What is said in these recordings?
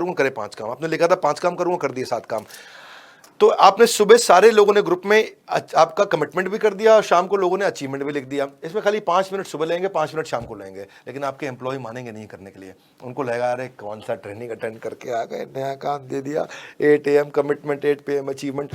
करूंगा, करे 5 काम। आपने लिखा था 5 काम करूंगा, कर दिए 7 काम। तो आपने सुबह सारे लोगों ने ग्रुप में आपका कमिटमेंट भी कर दिया और शाम को लोगों ने अचीवमेंट भी लिख दिया। इसमें खाली 5 मिनट सुबह लेंगे, 5 मिनट शाम को लेंगे, लेकिन आपके एम्प्लॉय मानेंगे नहीं करने के लिए। उनको लगेगा अरे कौन सा ट्रेनिंग अटेंड करके आ गए, नया काम दे दिया, 8 AM कमिटमेंट, 8 PM अचीवमेंट।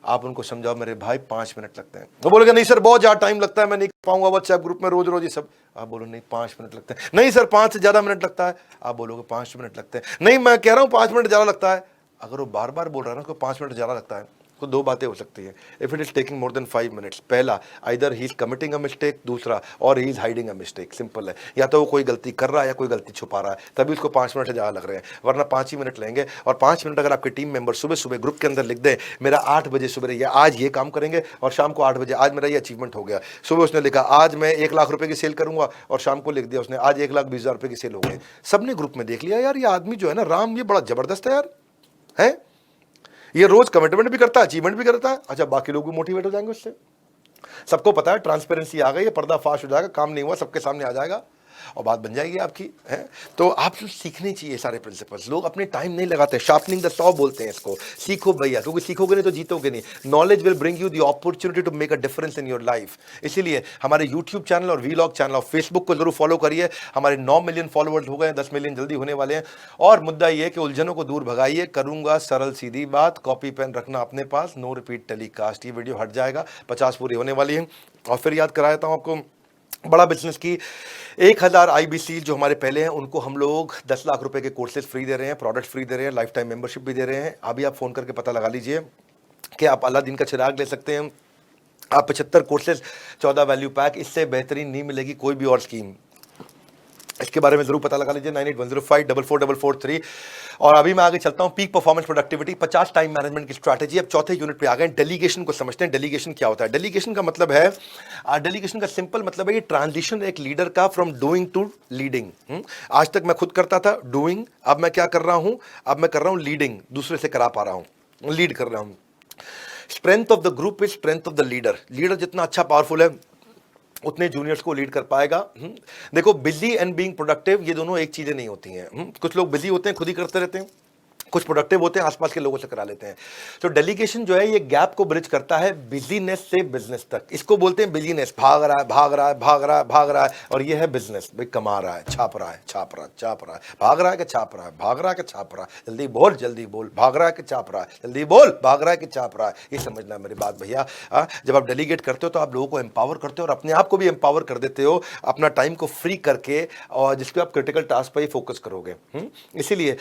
आप उनको समझाओ मेरे भाई 5 मिनट लगते हैं। वो बोलेगा नहीं सर बहुत ज़्यादा टाइम लगता है, मैं नहीं कर पाऊंगा व्हाट्सएप ग्रुप में रोज रोज ये सब। आप बोलो नहीं 5 मिनट लगते हैं। नहीं सर 5 से ज़्यादा मिनट लगता है। आप बोलोगे 5 मिनट लगते हैं। नहीं मैं कह रहा हूँ 5 मिनट ज़्यादा लगता है। अगर वो बार बार बोल रहा है ना उसको 5 मिनट ज़्यादा लगता है, तो 2 बातें हो सकती है। If it is taking more than 5 minutes, पहला either he is committing a mistake, दूसरा और he is hiding a mistake. Simple है, या तो वो कोई गलती कर रहा है या कोई गलती छुपा रहा है, तभी उसको 5 मिनट से ज़्यादा लग रहे हैं। वरना 5 ही मिनट लेंगे। और 5 मिनट अगर आपके टीम मेंबर सुबह सुबह ग्रुप के अंदर लिख दें मेरा 8 बजे सुबह या आज ये काम करेंगे और शाम को 8 बजे आज मेरा ये अचीवमेंट हो गया। सुबह उसने लिखा आज मैं 1 लाख रुपए की सेल करूंगा और शाम को लिख दिया उसने आज 1,20,000 रुपए की सेल हो गई। सबने ग्रुप में देख लिया यार ये आदमी जो है ना राम, ये बड़ा जबरदस्त है यार, है ये रोज कमिटमेंट भी करता है, अचीवमेंट भी करता है। अच्छा बाकी लोग भी मोटिवेट हो जाएंगे उससे। सबको पता है ट्रांसपेरेंसी आ गई है, पर्दाफाश हो जाएगा, काम नहीं हुआ सबके सामने आ जाएगा और बात बन जाएगी आपकी, है। तो आपको सीखने चाहिए सारे प्रिंसिपल्स। लोग अपने टाइम नहीं लगाते, शार्पनिंग द सॉ बोलते हैं इसको। सीखो भैया, क्योंकि सीखोगे नहीं तो जीतोगे नहीं। Knowledge will bring you the opportunity to make a difference in your life. इसीलिए हमारे यूट्यूब चैनल और वीलॉग चैनल और फेसबुक को जरूर फॉलो करिए। हमारे 9 मिलियन फॉलोअर्स हो गए, 10 मिलियन जल्दी होने वाले हैं। और मुद्दा ये है कि उलझनों को दूर भगाइए। करूंगा सरल सीधी बात, कॉपी पेन रखना अपने पास, नो रिपीट टेलीकास्ट। ये वीडियो हट जाएगा, 50 पूरी होने वाली है। और फिर याद करा देता हूं आपको बड़ा बिजनेस की 1000 IBC जो हमारे पहले हैं उनको हम लोग 10 लाख रुपए के कोर्सेज फ्री दे रहे हैं, प्रोडक्ट फ्री दे रहे हैं, लाइफ टाइम मेंबरशिप भी दे रहे हैं। अभी आप फोन करके पता लगा लीजिए कि आप अलादीन का चिराग ले सकते हैं। आप 75 कोर्सेज, 14 वैल्यू पैक, इससे बेहतरीन नहीं मिलेगी कोई भी और स्कीम। इसके बारे में जरूर पता लगा लीजिए 9810544443। और अभी मैं आगे चलता हूं। Peak performance productivity, 50 time management की स्ट्रैटेजी। अब चौथे यूनिट पे आ गए। डेलीगेशन को समझते हैं। डेलीगेशन क्या होता है? डेलीगेशन का मतलब है, डेलीगेशन का सिंपल मतलब है ये ट्रांजिशन एक लीडर का फ्रॉम डूइंग टू लीडिंग। आज तक मैं खुद करता था डूइंग, अब मैं क्या कर रहा हूं? अब मैं कर रहा हूं लीडिंग, दूसरे से करा पा रहा हूं, लीड कर रहा हूं। Strength of the group is strength of the leader. Leader जितना अच्छा पावरफुल है उतने जूनियर्स को लीड कर पाएगा। देखो बिजी एंड बीइंग प्रोडक्टिव ये दोनों एक चीजें नहीं होती हैं। कुछ लोग बिजी होते हैं, खुद ही करते रहते हैं, कुछ प्रोडक्टिव होते हैं, आसपास के लोगों से करा लेते हैं। तो डेलीगेशन जो है ये गैप को ब्रिज करता है बिजीनेस से बिजनेस तक। इसको बोलते हैं बिजीनेस, भाग रहा है भाग रहा है भाग रहा है भाग रहा है, और ये है बिजनेस, भाई कमा रहा है, छाप रहा है छाप रहा है छाप रहा है, भाग रहा है कि छाप रहा है, भाग रहा है कि छाप रहा है, जल्दी बोल, भाग रहा है कि छाप रहा है, जल्दी बोल, भाग रहा है कि छाप रहा है। ये समझना है मेरी बात भैया। जब आप डेलीगेट करते हो तो आप लोगों को एम्पावर करते हो और अपने आप को भी एम्पावर कर देते हो, अपना टाइम को फ्री करके, और जिसपे आप क्रिटिकल टास्क पर ही फोकस करोगे। इसीलिए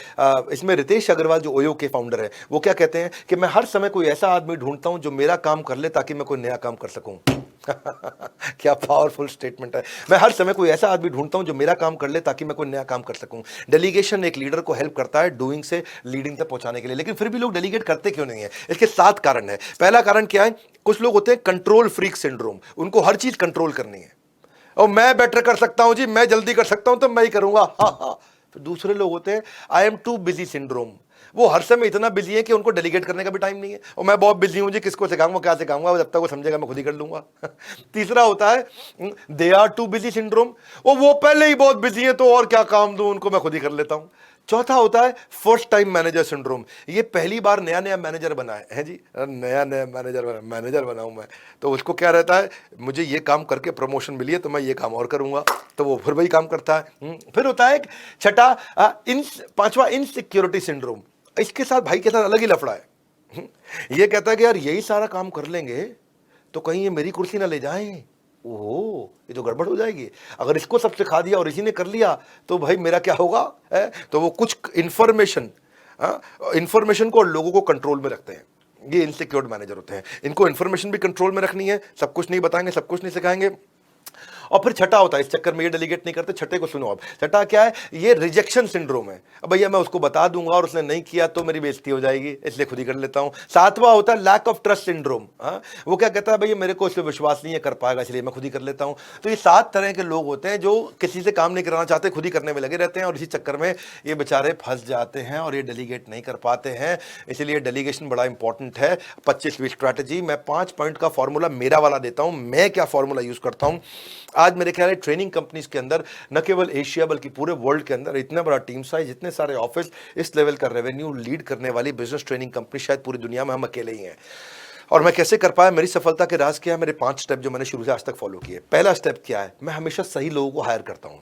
इसमें रितेश अग्रवाल जो ओयो के फाउंडर है वो क्या कहते हैं कि मैं हर समय कोई ऐसा आदमी ढूंढता हूं जो मेरा काम कर ले ताकि मैं कोई नया काम कर सकूं। क्या पावरफुल स्टेटमेंट है। मैं हर समय कोई ऐसा आदमी ढूंढता हूं जो मेरा काम कर ले ताकि मैं कोई नया काम कर सकूं। डेलीगेशन एक लीडर को हेल्प करता है डूइंग से लीडिंग तक पहुंचाने के लिए। लेकिन फिर भी लोग डेलीगेट करते क्यों नहीं है? इसके 7 कारण है। पहला कारण क्या है? कुछ लोग होते हैं कंट्रोल फ्रीक सिंड्रोम, उनको हर चीज कंट्रोल करनी है। और मैं बेटर कर सकता हूं जी, मैं जल्दी कर सकता हूं तो मैं ही करूंगा। हाँ। फिर दूसरे लोग होते हैं I am to busy syndrome, वो हर समय इतना बिजी है कि उनको डेलीगेट करने का भी टाइम नहीं है। और मैं बहुत बिजी हूं जी, किसको सिखाऊंगा क्या सिखाऊंगा, जब तक वो समझेगा मैं खुद ही कर लूंगा। तीसरा होता है they are too busy syndrome, वो पहले ही बहुत बिजी है तो और क्या काम दूं उनको, मैं खुद ही कर लेता हूं। चौथा होता है फर्स्ट टाइम मैनेजर सिंड्रोम, ये पहली बार नया नया मैनेजर बना है जी, नया नया मैनेजर बनाऊं मैं, तो उसको क्या रहता है मुझे ये काम करके प्रमोशन मिली है तो मैं ये काम और करूंगा, तो वो फिर वही काम करता है। फिर होता है छठा पांचवा इनसिक्योरिटी सिंड्रोम। इसके साथ भाई के साथ अलग ही लफड़ा है। ये कहता है कि यार यही सारा काम कर लेंगे तो कहीं ये मेरी कुर्सी ना ले जाएं, ओहो ये तो गड़बड़ हो जाएगी। अगर इसको सब सिखा दिया और इसी ने कर लिया तो भाई मेरा क्या होगा, है? तो वो कुछ इंफॉर्मेशन को और लोगों को कंट्रोल में रखते हैं। ये इनसिक्योर्ड मैनेजर होते हैं। इनको इंफॉर्मेशन भी कंट्रोल में रखनी है, सब कुछ नहीं बताएंगे, सब कुछ नहीं सिखाएंगे। और फिर छठा होता है, इस चक्कर में ये डेलीगेट नहीं करते। छठे को सुनो अब, छठा क्या है? ये रिजेक्शन सिंड्रोम है। अब भैया मैं उसको बता दूंगा और उसने नहीं किया तो मेरी बेइज्जती हो जाएगी, इसलिए खुद ही कर लेता हूं। सातवां होता है लैक ऑफ ट्रस्ट सिंड्रोम। वो क्या कहता है भैया मेरे को इस पर विश्वास नहीं है, कर पाएगा, इसलिए मैं खुद ही कर लेता हूं। तो ये 7 तरह के लोग होते हैं जो किसी से काम नहीं कराना चाहते, खुद ही करने में लगे रहते हैं, और इसी चक्कर में ये बेचारे फंस जाते हैं और ये डेलीगेट नहीं कर पाते हैं। इसलिए डेलीगेशन बड़ा इंपॉर्टेंट है। 25वीं स्ट्रैटेजी, मैं 5 पॉइंट का फॉर्मूला मेरा वाला देता हूं। मैं क्या फॉर्मूला यूज करता हूं? आज मेरे ख्याल है ट्रेनिंग कंपनीज के अंदर न केवल एशिया बल्कि पूरे वर्ल्ड के अंदर इतना बड़ा टीम साइज, इतने सारे ऑफिस, इस लेवल का रेवेन्यू लीड करने वाली बिजनेस ट्रेनिंग कंपनी शायद पूरी दुनिया में हम अकेले ही हैं। और मैं कैसे कर पाया, मेरी सफलता के राज क्या है, मेरे 5 स्टेप जो मैंने शुरू से आज तक फॉलो किए। पहला स्टेप क्या है, मैं हमेशा सही लोगों को हायर करता हूं,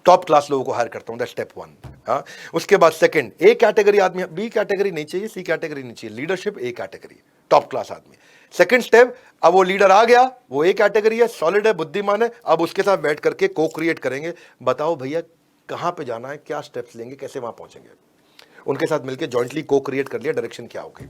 टॉप क्लास लोगों को हायर करता हूं, दैट स्टेप 1। हाँ, उसके बाद सेकंड, ए कैटेगरी आदमी, बी कैटेगरी नहीं चाहिए, सी कैटेगरी नहीं चाहिए, leadership A category, top class आदमी। सेकंड स्टेप, अब वो लीडर आ गया, वो ए कैटेगरी है, सॉलिड है, बुद्धिमान है, अब उसके साथ बैठ करके को क्रिएट करेंगे, बताओ भैया कहां पे जाना है, क्या स्टेप्स लेंगे, कैसे वहां पहुंचेंगे। उनके साथ मिलकर जॉइंटली को क्रिएट कर लिया, डायरेक्शन क्या होगी,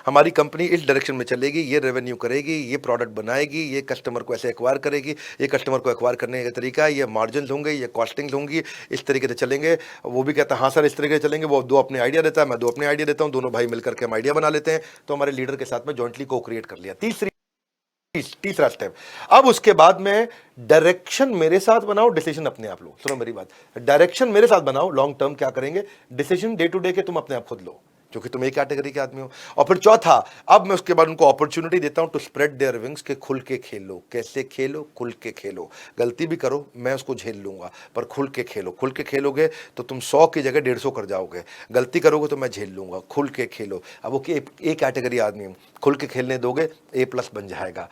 हमारी कंपनी इस डायरेक्शन में चलेगी, ये रेवेन्यू करेगी, ये प्रोडक्ट बनाएगी, ये कस्टमर को ऐसे एक्वायर करेगी, ये कस्टमर को एक्वायर करने का तरीका है, ये मार्जिन होंगे, ये कॉस्टिंग होंगी, इस तरीके से चलेंगे। वो भी कहता है हाँ सर इस तरीके से चलेंगे, वो 2 अपने आइडिया देता है, मैं 2 अपने आइडिया देता हूँ, दोनों भाई मिलकर के हम आइडिया बना लेते हैं। तो हमारे लीडर के साथ में जॉइंटली को क्रिएट कर लिया। तीसरा स्टेप, अब उसके बाद में डायरेक्शन मेरे साथ बनाओ, डिसीजन अपने आप लो। सुनो मेरी बात, डायरेक्शन मेरे साथ बनाओ, लॉन्ग टर्म क्या करेंगे, डिसीजन डे टू डे के तुम अपने आप खुद लो, क्योंकि तुम एक कैटेगरी के आदमी हो। और फिर चौथा, अब मैं उसके बाद उनको अपॉर्चुनिटी देता हूं टू स्प्रेड देयर विंग्स, के खुल के खेलो। कैसे खेलो, खुल के खेलो। गलती भी करो मैं उसको झेल लूंगा, पर खुल के खेलो। खुल के खेलोगे तो तुम 100 की जगह 150 कर जाओगे, गलती करोगे तो मैं झेल लूंगा। खुल के खेलो। अब वो ए कैटेगरी आदमी हूं, खुल के खेलने दोगे A+ बन जाएगा।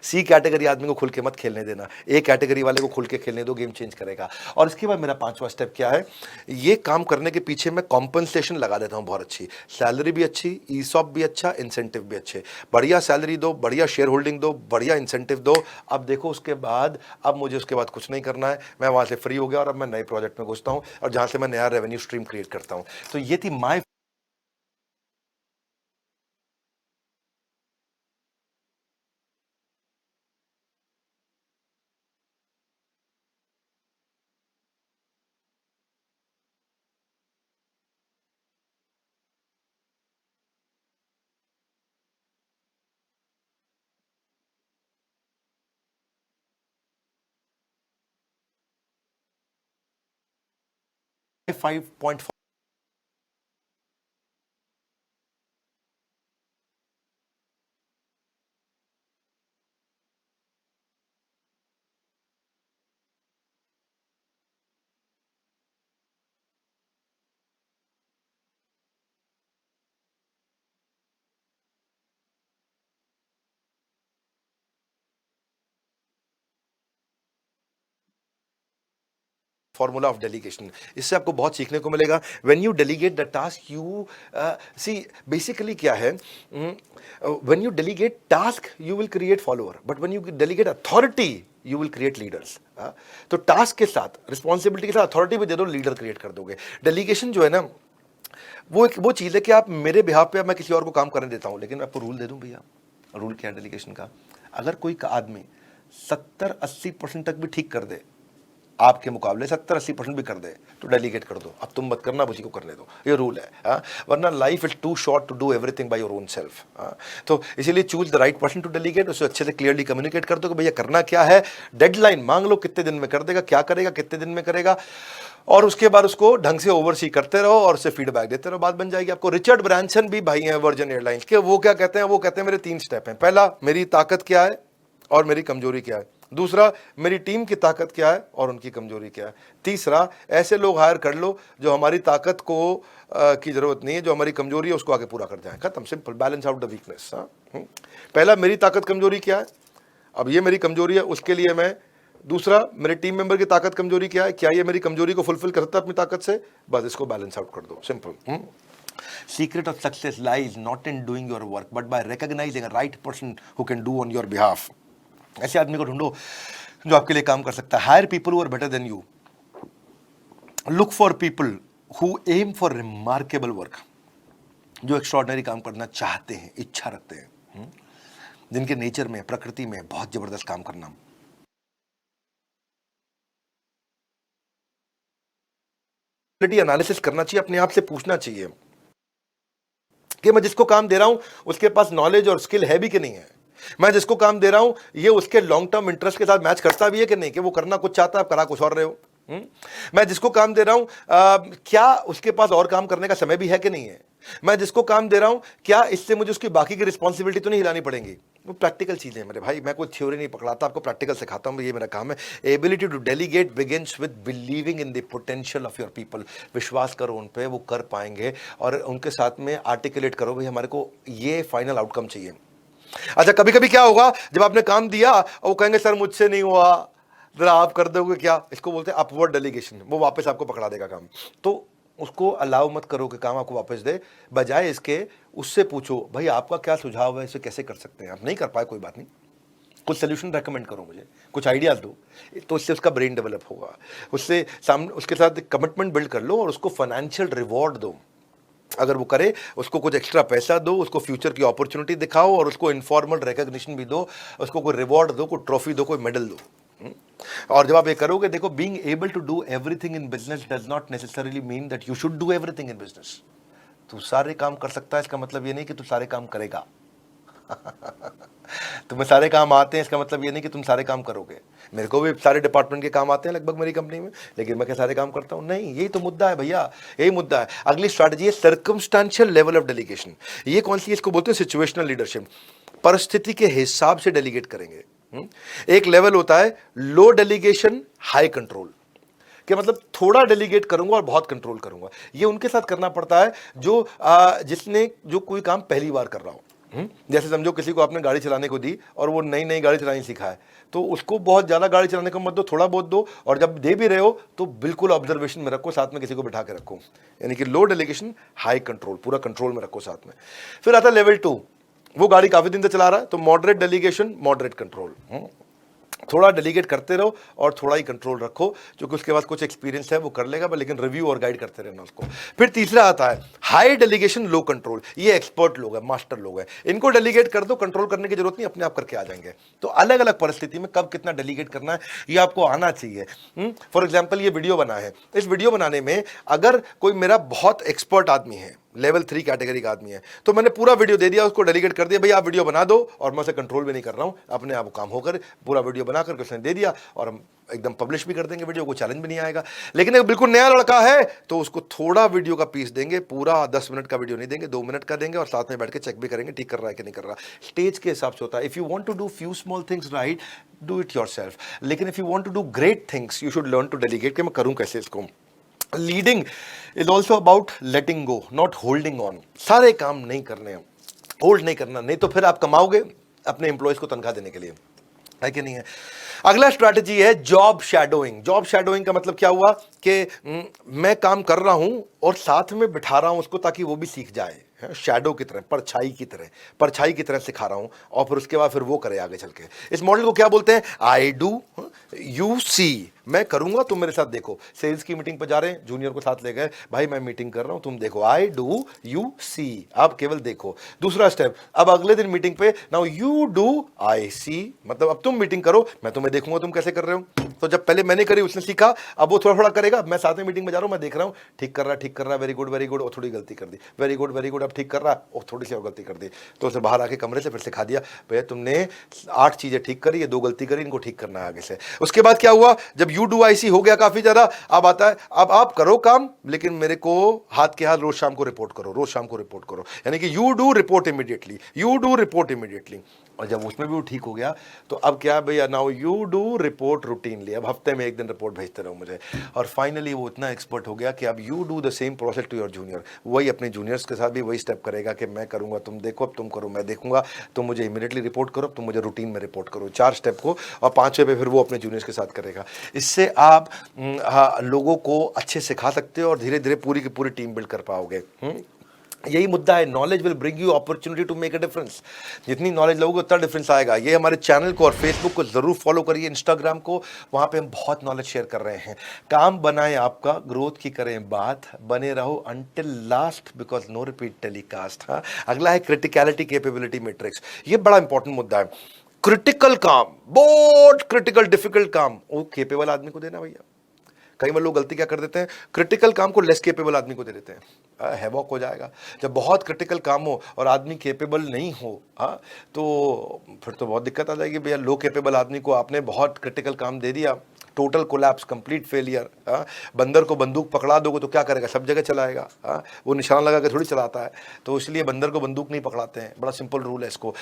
सी कैटेगरी आदमी को खुल के मत खेलने देना, ए कैटेगरी वाले को खुल के खेलने दो, गेम चेंज करेगा। और इसके बाद मेरा 5वां स्टेप क्या है, ये काम करने के पीछे मैं कॉम्पनसेशन लगा देता हूं बहुत अच्छी, सैलरी भी अच्छी, ईसॉप भी अच्छा, इंसेंटिव भी अच्छे। बढ़िया सैलरी दो, बढ़िया शेयर होल्डिंग दो, बढ़िया इंसेंटिव दो। अब देखो उसके बाद, अब मुझे उसके बाद कुछ नहीं करना है, मैं वहां से फ्री हो गया और अब मैं नए प्रोजेक्ट में घुसता हूं और जहां से मैं नया रेवेन्यू स्ट्रीम क्रिएट करता हूं। तो ये थी माई 5.4 फॉर्मूला ऑफ डेलीगेशन। इससे आपको बहुत सीखने को मिलेगा। When you delegate the task, you see basically क्या है, when you delegate task you will create follower, but when you delegate authority you will create leaders. तो टास्क के साथ, रिस्पॉन्सिबिलिटी के साथ अथॉरिटी भी दे दो, लीडर क्रिएट कर दोगे। डेलीगेशन जो है ना, वो चीज़ है कि आप मेरे बिहाफ पे, मैं किसी और को काम करने देता हूं, लेकिन मैं आपको रूल दे दूं भैया। रूल क्या है डेलीगेशन का, अगर कोई आदमी 70-80% तक भी ठीक कर दे, आपके मुकाबले 70-80% भी कर दे, तो डेलीगेट कर दो। अब तुम मत करना, उसी को करने दो, ये रूल है। वरना life is too short to do everything by your own self. तो इसीलिए choose the right person to delegate, उसे अच्छे से क्लियरली कम्युनिकेट कर दो कि भैया करना क्या है, डेडलाइन मांग लो, कितने दिन में कर देगा, क्या करेगा, कितने दिन में करेगा, और उसके बाद उसको ढंग से ओवरसी करते रहो और उससे फीडबैक देते रहो, बात बन जाएगी आपको। रिचर्ड ब्रांसन भी भाई हैं वर्जिन एयरलाइंस के, वो क्या कहते हैं, वो कहते हैं मेरे 3 स्टेप हैं। पहला, मेरी ताकत क्या है और मेरी कमजोरी क्या है। दूसरा, मेरी टीम की ताकत क्या है और उनकी कमजोरी क्या है। तीसरा, ऐसे लोग हायर कर लो जो हमारी ताकत को की जरूरत नहीं है, जो हमारी कमजोरी है उसको आगे पूरा कर जाए। खत्म, simple, balance out the weakness. पहला, मेरी ताकत कमजोरी क्या है, अब ये मेरी कमजोरी है, उसके लिए मैं। दूसरा, मेरे टीम मेंबर की ताकत कमजोरी क्या है, क्या ये मेरी कमजोरी को फुलफिल करता है अपनी ताकत से, बस इसको बैलेंस आउट कर दो, simple. Secret of success lies not in doing your work, but by recognizing a right person who can do on your behalf. ऐसे आदमी को ढूंढो जो आपके लिए काम कर सकता है। Hire people who are better than you, look for people who aim for remarkable work, जो एक्स्ट्रॉर्डिनरी काम करना चाहते हैं, इच्छा रखते हैं, जिनके नेचर में, प्रकृति में बहुत जबरदस्त काम करना। एनालिसिस करना चाहिए, अपने आप से पूछना चाहिए कि मैं जिसको काम दे रहा हूं उसके पास नॉलेज और स्किल है भी कि नहीं है। मैं जिसको काम दे रहा हूं ये उसके लॉन्ग टर्म इंटरेस्ट के साथ मैच करता भी है कि नहीं, कि वो करना कुछ चाहता है, करा कुछ और रहे हो। मैं जिसको काम दे रहा हूं क्या उसके पास और काम करने का समय भी है कि नहीं है? मैं जिसको काम दे रहा हूं क्या इससे मुझे उसकी बाकी की रिस्पॉन्सिबिलिटी तो नहीं हिलानी पड़ेगी? वो प्रैक्टिकल चीजें हैं मेरे भाई, मैं कोई थ्योरी नहीं पकड़ाता, आपको प्रैक्टिकल सिखाता हूं, ये मेरा काम है। Ability to delegate begins with believing in the potential of your people. विश्वास करो उन पे, वो कर पाएंगे, और उनके साथ में आर्टिकुलेट करो भाई हमारे को ये फाइनल आउटकम चाहिए। अच्छा, कभी कभी क्या होगा, जब आपने काम दिया और वो कहेंगे सर मुझसे नहीं हुआ, जरा आप कर दोगे क्या? इसको बोलते हैं अपवर्ड डेलीगेशन, वो वापस आपको पकड़ा देगा काम। तो उसको अलाउ मत करो कि काम आपको वापस दे, बजाय इसके उससे पूछो भाई आपका क्या सुझाव है, इसे कैसे कर सकते हैं? आप नहीं कर पाए कोई बात नहीं, कुछ सोल्यूशन रेकमेंड करो मुझे, कुछ आइडियाज दो, तो इससे उसका ब्रेन डेवलप होगा। उससे सामने उसके साथ कमिटमेंट बिल्ड कर लो और उसको फाइनेंशियल रिवॉर्ड दो। अगर वो करे उसको कुछ एक्स्ट्रा पैसा दो, उसको फ्यूचर की अपॉर्चुनिटी दिखाओ और उसको इनफॉर्मल रिकॉग्निशन भी दो, उसको कोई रिवॉर्ड दो, कोई ट्रॉफी दो, कोई मेडल दो। और जब आप ये करोगे, देखो, being able to do everything in business does not necessarily mean that you should do everything in business. तू सारे काम कर सकता है इसका मतलब ये नहीं कि तू सारे काम करेगा। तुम्हें सारे काम आते हैं इसका मतलब ये नहीं कि तुम सारे काम करोगे। मेरे को भी सारे डिपार्टमेंट के काम आते हैं लगभग मेरी कंपनी में, लेकिन मैं क्या सारे काम करता हूं? नहीं। यही तो मुद्दा है भैया, यही मुद्दा है। अगली स्ट्रैटेजी है सर्कमस्टेंशियल लेवल ऑफ डेलीगेशन। ये कौन सी? इसको बोलते हैं सिचुएशनल लीडरशिप। परिस्थिति के हिसाब से डेलीगेट करेंगे। एक लेवल होता है लो डेलीगेशन हाई कंट्रोल, कि मतलब थोड़ा डेलीगेट करूंगा और बहुत कंट्रोल करूंगा। ये उनके साथ करना पड़ता है जो जिसने जो कोई काम पहली बार कर रहा हो। जैसे समझो किसी को आपने गाड़ी चलाने को दी और वो नई नई गाड़ी चलानी सीखा है, तो उसको बहुत ज़्यादा गाड़ी चलाने को मत दो, थोड़ा बहुत दो, और जब दे भी रहे हो तो बिल्कुल ऑब्जर्वेशन में रखो, साथ में किसी को बिठा के रखो। यानी कि लो डेलीगेशन हाई कंट्रोल, पूरा कंट्रोल में रखो साथ में। फिर आता है लेवल 2, वो गाड़ी काफ़ी दिन से चला रहा है, तो मॉडरेट डेलीगेशन मॉडरेट कंट्रोल। थोड़ा डेलीगेट करते रहो और थोड़ा ही कंट्रोल रखो, क्योंकि उसके बाद कुछ एक्सपीरियंस है वो कर लेगा, लेकिन रिव्यू और गाइड करते रहना उसको। फिर तीसरा आता है हाई डेलीगेशन लो कंट्रोल। ये एक्सपर्ट लोग हैं, मास्टर लोग हैं, इनको डेलीगेट कर दो, कंट्रोल करने की जरूरत नहीं, अपने आप करके आ जाएंगे। तो अलग अलग परिस्थिति में कब कितना डेलीगेट करना है ये आपको आना चाहिए। फॉर एग्जाम्पल, ये वीडियो बना है, इस वीडियो बनाने में अगर कोई मेरा बहुत एक्सपर्ट आदमी है, लेवल 3 कैटेगरी का आदमी है, तो मैंने पूरा वीडियो दे दिया, उसको डेलीगेट कर दिया, भाई आप वीडियो बना दो, और मैं उसे कंट्रोल भी नहीं कर रहा हूं, अपने आप काम होकर पूरा वीडियो बना करके उसने दे दिया, और हम एकदम पब्लिश भी कर देंगे वीडियो को, चैलेंज भी नहीं आएगा। लेकिन अगर बिल्कुल नया लड़का है तो उसको थोड़ा वीडियो का पीस देंगे, पूरा 10 मिनट का वीडियो नहीं देंगे, 2 मिनट का देंगे, और साथ में बैठ के चेक भी करेंगे ठीक कर रहा है कि नहीं कर रहा। स्टेज के हिसाब से होता है। If you want to do few small things right, do it yourself, लेकिन if you want to do great things you should learn to delegate कि मैं करूं कैसे इसको। Leading is also about letting go, not holding on. सारे काम नहीं करने, होल्ड नहीं करना, नहीं तो फिर आप कमाओगे अपने एम्प्लॉयज को तनख्वाह देने के लिए, है कि नहीं है। अगला स्ट्रैटेजी है जॉब शैडोइंग। जॉब शैडोइंग का मतलब क्या हुआ कि मैं काम कर रहा हूं और साथ में बिठा रहा हूं उसको, ताकि वो भी सीख जाए। शैडो की तरह, परछाई की तरह सिखा रहा हूं, और फिर उसके बाद फिर वो करे आगे चल के। इस मॉडल को क्या बोलते हैं? I do you see. मैं करूंगा तुम मेरे साथ देखो। सेल्स की मीटिंग पर जा रहे हैं, जूनियर को साथ ले गए, भाई मैं मीटिंग कर रहा हूं तुम देखो, आई डू यू सी, आप केवल देखो। दूसरा स्टेप, अब अगले दिन मीटिंग पे, नाउ यू डू आई सी, मतलब अब तुम मीटिंग करो, मैं तुम्हें देखूंगा तुम कैसे कर रहे हो। तो जब पहले मैंने करी उसने सीखा, अब वो थोड़ा थोड़ा करेगा, मैं साथ में मीटिंग में जा रहा हूं, मैं देख रहा हूं ठीक कर रहा, वेरी गुड, और थोड़ी गलती कर दी, वेरी गुड, अब ठीक कर रहा, और थोड़ी सी और गलती कर दी। तो उसे बाहर आके कमरे से फिर सिखा दिया, भैया तुमने 8 चीजें ठीक करी, ये 2 गलती करी, इनको ठीक करना है आगे से। उसके बाद क्या हुआ, जब यू डू आई सी हो गया काफी ज्यादा, अब आता है अब आप करो काम, लेकिन मेरे को हाथ के हाथ रोज शाम को रिपोर्ट करो, यानी कि यू डू रिपोर्ट इमीडिएटली। और जब उसमें भी वो ठीक हो गया, तो अब क्या भैया, now you do report routinely, अब हफ्ते में 1 दिन रिपोर्ट भेजते रहो मुझे। और फाइनली वो इतना एक्सपर्ट हो गया कि अब you do the same process to your junior. वही अपने जूनियर्स के साथ भी वही स्टेप करेगा कि मैं करूंगा तुम देखो, अब तुम करो मैं देखूंगा, तुम मुझे इमीडिएटली रिपोर्ट करो, तुम मुझे रूटीन में रिपोर्ट करो। 4 स्टेप को, और 5वें पे फिर वो अपने जूनियर्स के साथ करेगा। इससे आप लोगों को अच्छे सिखा सकते हो और धीरे धीरे पूरी की पूरी टीम बिल्ड कर पाओगे। यही मुद्दा है, knowledge will bring you opportunity to make a difference. जितनी नॉलेज लोगे उतना डिफरेंस आएगा। ये हमारे चैनल को और फेसबुक को जरूर फॉलो करिए, इंस्टाग्राम को, वहां पे हम बहुत नॉलेज शेयर कर रहे हैं। काम बनाए आपका, ग्रोथ की करें बात, बने रहो until last, because no repeat telecast. हाँ, अगला है क्रिटिकलिटी कैपेबिलिटी मैट्रिक्स। ये बड़ा इंपॉर्टेंट मुद्दा है। क्रिटिकल काम, बहुत क्रिटिकल डिफिकल्ट काम, वो केपेबल आदमी को देना भैया। कई बार लोग गलती क्या कर देते हैं, क्रिटिकल काम को लेस केपेबल आदमी को दे देते हैं, हैवॉक हो जाएगा। जब बहुत क्रिटिकल काम हो और आदमी केपेबल नहीं हो, हाँ, तो फिर तो बहुत दिक्कत आ जाएगी भैया। लो केपेबल आदमी को आपने बहुत क्रिटिकल काम दे दिया, टोटल कोलैप्स, कंप्लीट फेलियर। बंदर को बंदूक पकड़ा दोगे तो क्या करेगा, सब जगह चलाएगा। वो निशाना लगा के थोड़ी चलाता है, तो इसलिए बंदर को बंदूक नहीं पकड़ाते हैं, बड़ा सिंपल रूल है इसको।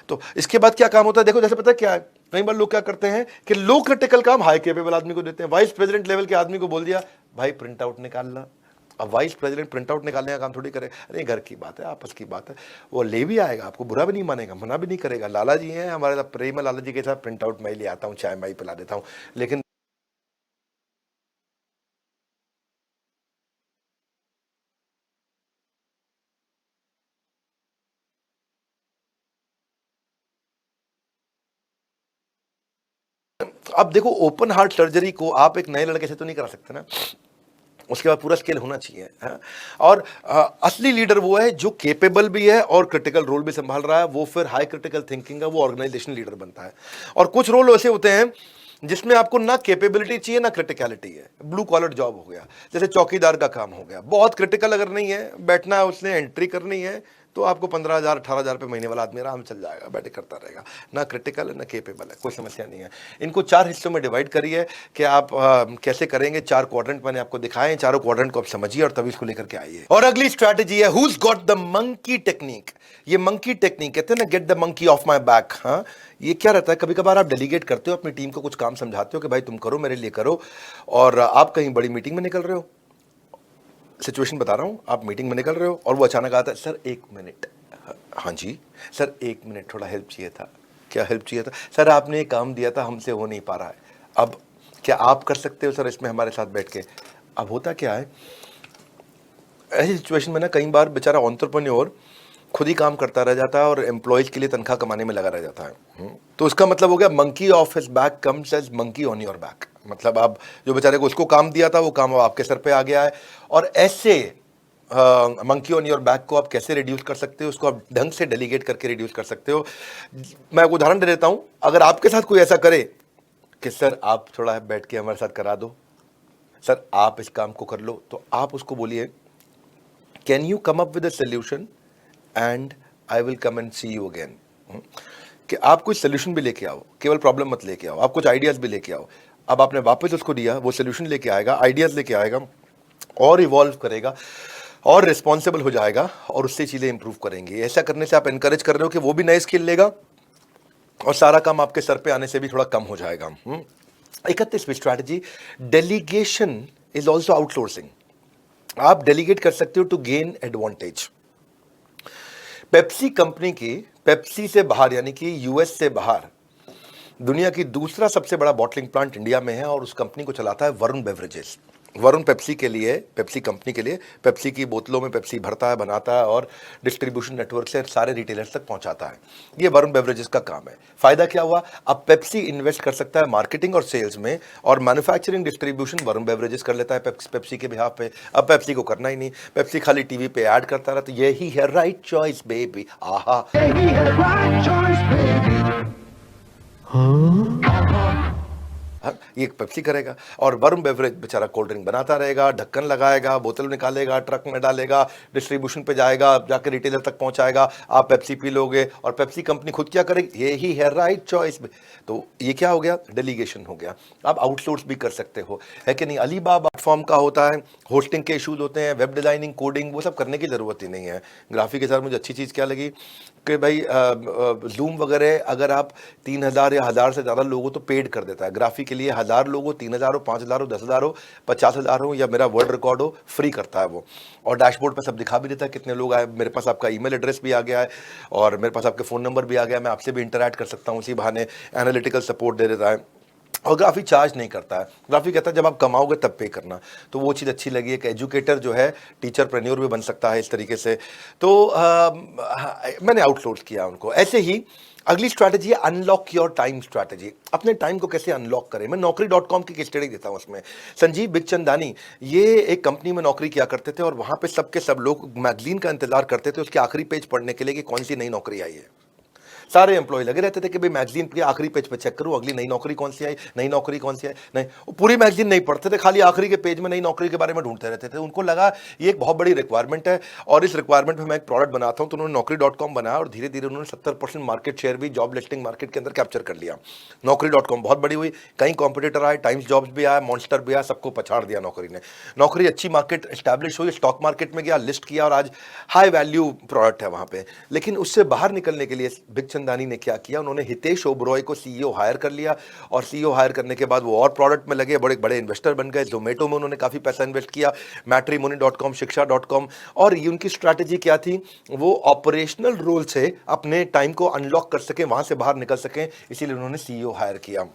तो इसके बाद क्या काम होता है देखो, जैसे पता है क्या है, कई बार लोग क्या करते हैं कि लो क्रिटिकल काम हाई कैपेबल आदमी को देते हैं। वाइस प्रेसिडेंट लेवल के आदमी को बोल दिया भाई प्रिंट आउट निकाल ला। अब वाइस प्रेसिडेंट प्रिंट आउट निकालने का काम थोड़ी करे, अरे घर की बात है, आपस की बात है, वो ले भी आएगा, आपको बुरा भी नहीं मानेगा, मना भी नहीं करेगा। लाला जी हैं हमारे साथ प्रेम है, लाला जी के साथ प्रिंट आउट मैं ही ले आता हूँ, चाय मैं ही पिला देता हूँ। लेकिन अब देखो, ओपन हार्ट सर्जरी को आप एक नए लड़के से तो नहीं करा सकते ना, उसके बाद पूरा स्केल होना चाहिए। और असली लीडर वो है जो केपेबल भी है और क्रिटिकल रोल भी संभाल रहा है, वो फिर हाई क्रिटिकल थिंकिंग है, वो ऑर्गेनाइजेशन लीडर बनता है। और कुछ रोल ऐसे होते हैं जिसमें आपको ना कैपेबिलिटी चाहिए ना क्रिटिकलिटी है। ब्लू कॉलर जॉब हो गया, जैसे चौकीदार का काम हो गया, बहुत क्रिटिकल अगर नहीं है, बैठना है उसने, एंट्री करनी है, तो आपको 15,000 18,000 रुपये महीने वाला आदमी आराम चल जाएगा, बैठे करता रहेगा। ना क्रिटिकल है ना केपेबल है, कोई समस्या नहीं है। इनको 4 हिस्सों में डिवाइड करिए कि आप कैसे करेंगे। 4 क्वाड्रेंट मैंने आपको दिखाए, चारों क्वाड्रेंट को आप समझिए और तभी इसको लेकर के आइए। और अगली स्ट्रैटेजी है who's got the monkey technique. ये मंकी टेक्निक कहते हैं ना, get the monkey off my back. हाँ, ये क्या रहता है, कभी कभार आप डेलीगेट करते हो, अपनी टीम को कुछ काम समझाते हो कि भाई तुम करो, मेरे लिए करो, और आप कहीं बड़ी मीटिंग में निकल रहे हो, सिचुएशन बता रहा हूं, आप मीटिंग में निकल रहे हो और वो अचानक आता है, सर 1 मिनट। हाँ जी सर 1 मिनट, थोड़ा हेल्प चाहिए था। क्या हेल्प चाहिए था सर? आपने एक काम दिया था, हमसे हो नहीं पा रहा है, अब क्या आप कर सकते हो सर इसमें हमारे साथ बैठ के? अब होता क्या है ऐसी सिचुएशन में ना, कई बार बेचारा एंटरप्रेन्योर खुद ही काम करता रह जाता है और एम्प्लॉयज के लिए तनख्वाह कमाने में लगा रह जाता है। तो इसका मतलब हो गया monkey off his back comes as monkey on your back. मतलब आप जो बेचारे को उसको काम दिया था, वो काम आपके सर पे आ गया है। और ऐसे मंकी ऑन योर बैक को आप कैसे रिड्यूस कर सकते हो, उसको आप ढंग से डेलीगेट करके रिड्यूस कर सकते हो। मैं एक उदाहरण दे देता हूं, अगर आपके साथ कोई ऐसा करे कि सर आप थोड़ा बैठ के हमारे साथ करा दो, सर आप इस काम को कर लो, तो आप उसको बोलिए can you come up with a solution and I will come and see you again. कि आप कोई सोल्यूशन भी लेके आओ, केवल प्रॉब्लम मत लेके आओ, आप कुछ आइडियाज भी लेके आओ। अब आपने वापस उसको दिया, वो सोल्यूशन लेके आएगा, आइडियाज लेके आएगा और इवॉल्व करेगा और रिस्पॉन्सिबल हो जाएगा और उससे चीज़ें इंप्रूव करेंगी। ऐसा करने से आप एनकरेज कर रहे हो कि वो भी नए स्किल लेगा और सारा काम आपके सर पे आने से भी थोड़ा कम हो जाएगा। 31वीं strategy, delegation is also outsourcing. आप डेलीगेट कर सकते हो to gain advantage. Pepsi company की पेप्सी से बाहर, यानी कि यूएस से बाहर, दुनिया की दूसरा सबसे बड़ा बॉटलिंग प्लांट इंडिया में है और उस कंपनी को चलाता है वरुण बेवरेजेस। वरुण पेप्सी के लिए, पेप्सी कंपनी के लिए, पेप्सी की बोतलों में पेप्सी भरता है, बनाता है और डिस्ट्रीब्यूशन नेटवर्क से सारे रिटेलर्स तक पहुंचाता है। ये वरुण बेवरेजेस का काम है। फायदा क्या हुआ, अब पेप्सी इन्वेस्ट कर सकता है मार्केटिंग और सेल्स में, और मैन्युफैक्चरिंग डिस्ट्रीब्यूशन वरुण बेवरेजेस कर लेता है पेप्सी के बिहाफ पे। अब पेप्सी को करना ही नहीं, पेप्सी खाली टीवी पे ऐड करता रहा, तो यही है राइट चॉइस बेबी। आहा, ये पेप्सी करेगा और वरुण बेवरेज बेचारा कोल्ड ड्रिंक बनाता रहेगा, ढक्कन लगाएगा, बोतल निकालेगा, ट्रक में डालेगा, डिस्ट्रीब्यूशन पे जाएगा, जाकर रिटेलर तक पहुंचाएगा, आप पेप्सी पी लोगे और पेप्सी कंपनी खुद क्या करेगी, यही है राइट चॉइस। तो ये क्या हो गया, डेलीगेशन हो गया। आप आउटसोर्स भी कर सकते हो, है कि नहीं। अलीबाबा प्लेटफॉर्म का होता है, होस्टिंग के इशूज होते हैं, वेब डिजाइनिंग, कोडिंग, वो सब करने की जरूरत ही नहीं है। ग्राफिक के साथ मुझे अच्छी चीज़ क्या लगी कि भाई जूम वगैरह अगर आप 3,000 या 1,000 से ज़्यादा लोगों तो पेड कर देता है। ग्राफिक के लिए 1,000 लोगों, 3,000 हो, 5,000 हो, 10,000 हो, 50,000 हो, या मेरा वर्ल्ड रिकॉर्ड हो, फ्री करता है वो। और डैशबोर्ड पर सब दिखा भी देता है कितने लोग आए। मेरे पास आपका ईमेल एड्रेस भी आ गया है और मेरे पास आपके फ़ोन नंबर भी आ गया है, मैं आपसे भी इंटरैक्ट कर सकता हूँ उसी बहाने। एनालिटिकल सपोर्ट दे देता है और ग्राफी चार्ज नहीं करता है। ग्राफी कहता है जब आप कमाओगे तब पे करना। तो वो चीज़ अच्छी लगी। एक एजुकेटर जो है टीचर प्रेन्योर भी बन सकता है इस तरीके से। तो मैंने आउटसोर्स किया उनको। ऐसे ही अगली स्ट्रैटेजी है अनलॉक योर टाइम स्ट्रैटेजी। अपने टाइम को कैसे अनलॉक करें। मैं Naukri.com की केस स्टडी देता हूँ उसमें। संजीव बिखचंदानी ये एक कंपनी में नौकरी किया करते थे और वहाँ पे सबके सब लोग मैगजीन का इंतजार करते थे उसके आखिरी पेज पढ़ने के लिए कि कौन सी नई नौकरी आई है। सारे एम्प्लॉय लगे रहते थे कि भाई मैगजीन के आखिरी पेज पे चेक करूँ, अगली नई नौकरी कौन सी आई, नई नौकरी कौन सी आई। नहीं, वो पूरी मैगजीन नहीं पढ़ते थे, खाली आखिरी के पेज में नई नौकरी के बारे में ढूंढते रहते थे। उनको लगा ये एक बहुत बड़ी रिक्वायरमेंट है और इस रिक्वायरमेंट में मैं एक प्रोडक्ट बनाता हूँ। तो उन्होंने Naukri.com बनाया और धीरे धीरे उन्होंने 70% मार्केट शेयर भी जॉब लिस्टिंग मार्केट के अंदर कैप्चर कर लिया। Naukri.com बहुत बड़ी हुई, कई कॉम्पिटिटर आए, टाइम्स जॉब्स भी आया, मॉन्स्टर भी आया, सबको पछाड़ दिया नौकरी ने। नौकरी अच्छी मार्केट एस्टैब्लिश हुई, स्टॉक मार्केट में गया, लिस्ट किया और आज हाई वैल्यू प्रोडक्ट है वहां पे। लेकिन उससे बाहर निकलने के लिए बिगचंदानी ने क्या किया, उन्होंने हितेश ओबरॉय को सीईओ हायर कर लिया और सीईओ हायर करने के बाद वो और प्रोडक्ट में लगे, बड़े बड़े इन्वेस्टर बन गए। जोमेटो में उन्होंने काफी पैसा इन्वेस्ट किया, मैट्रिमोनी.com, शिक्षा.com। और ये उनकी स्ट्रैटेजी क्या थी, वो ऑपरेशनल रोल से अपने टाइम को अनलॉक कर सके, वहां से बाहर निकल सके, इसीलिए उन्होंने सीईओ हायर किया।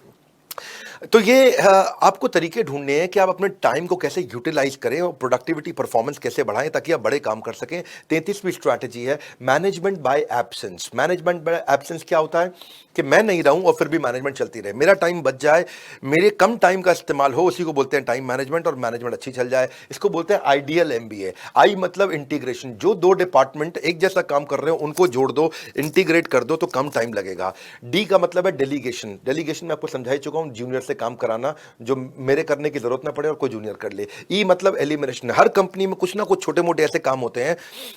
तो ये आपको तरीके ढूंढने हैं कि आप अपने टाइम को कैसे यूटिलाइज करें और प्रोडक्टिविटी परफॉर्मेंस कैसे बढ़ाएं ताकि आप बड़े काम कर सकें। 33वीं स्ट्रैटेजी है management by absence. Management by absence क्या होता है कि मैं नहीं रहूं और फिर भी मैनेजमेंट चलती रहे, मेरा टाइम बच जाए, मेरे कम टाइम का इस्तेमाल हो, उसी को बोलते हैं टाइम मैनेजमेंट, और मैनेजमेंट अच्छी चल जाए, इसको बोलते हैं आइडियल एमबीए। आई मतलब इंटीग्रेशन, जो दो डिपार्टमेंट एक जैसा काम कर रहे हो उनको जोड़ दो, इंटीग्रेट कर दो तो कम टाइम लगेगा। डी का मतलब है डेलीगेशन। डेलीगेशन मैं आपको समझा ही चुका हूं, जूनियर से काम कराना, जो मेरे करने की जरूरत ना पड़े और कोई जूनियर कर ले। ई मतलब एलिमिनेशन। हर कंपनी में कुछ ना कुछ छोटे मोटे ऐसे काम होते हैं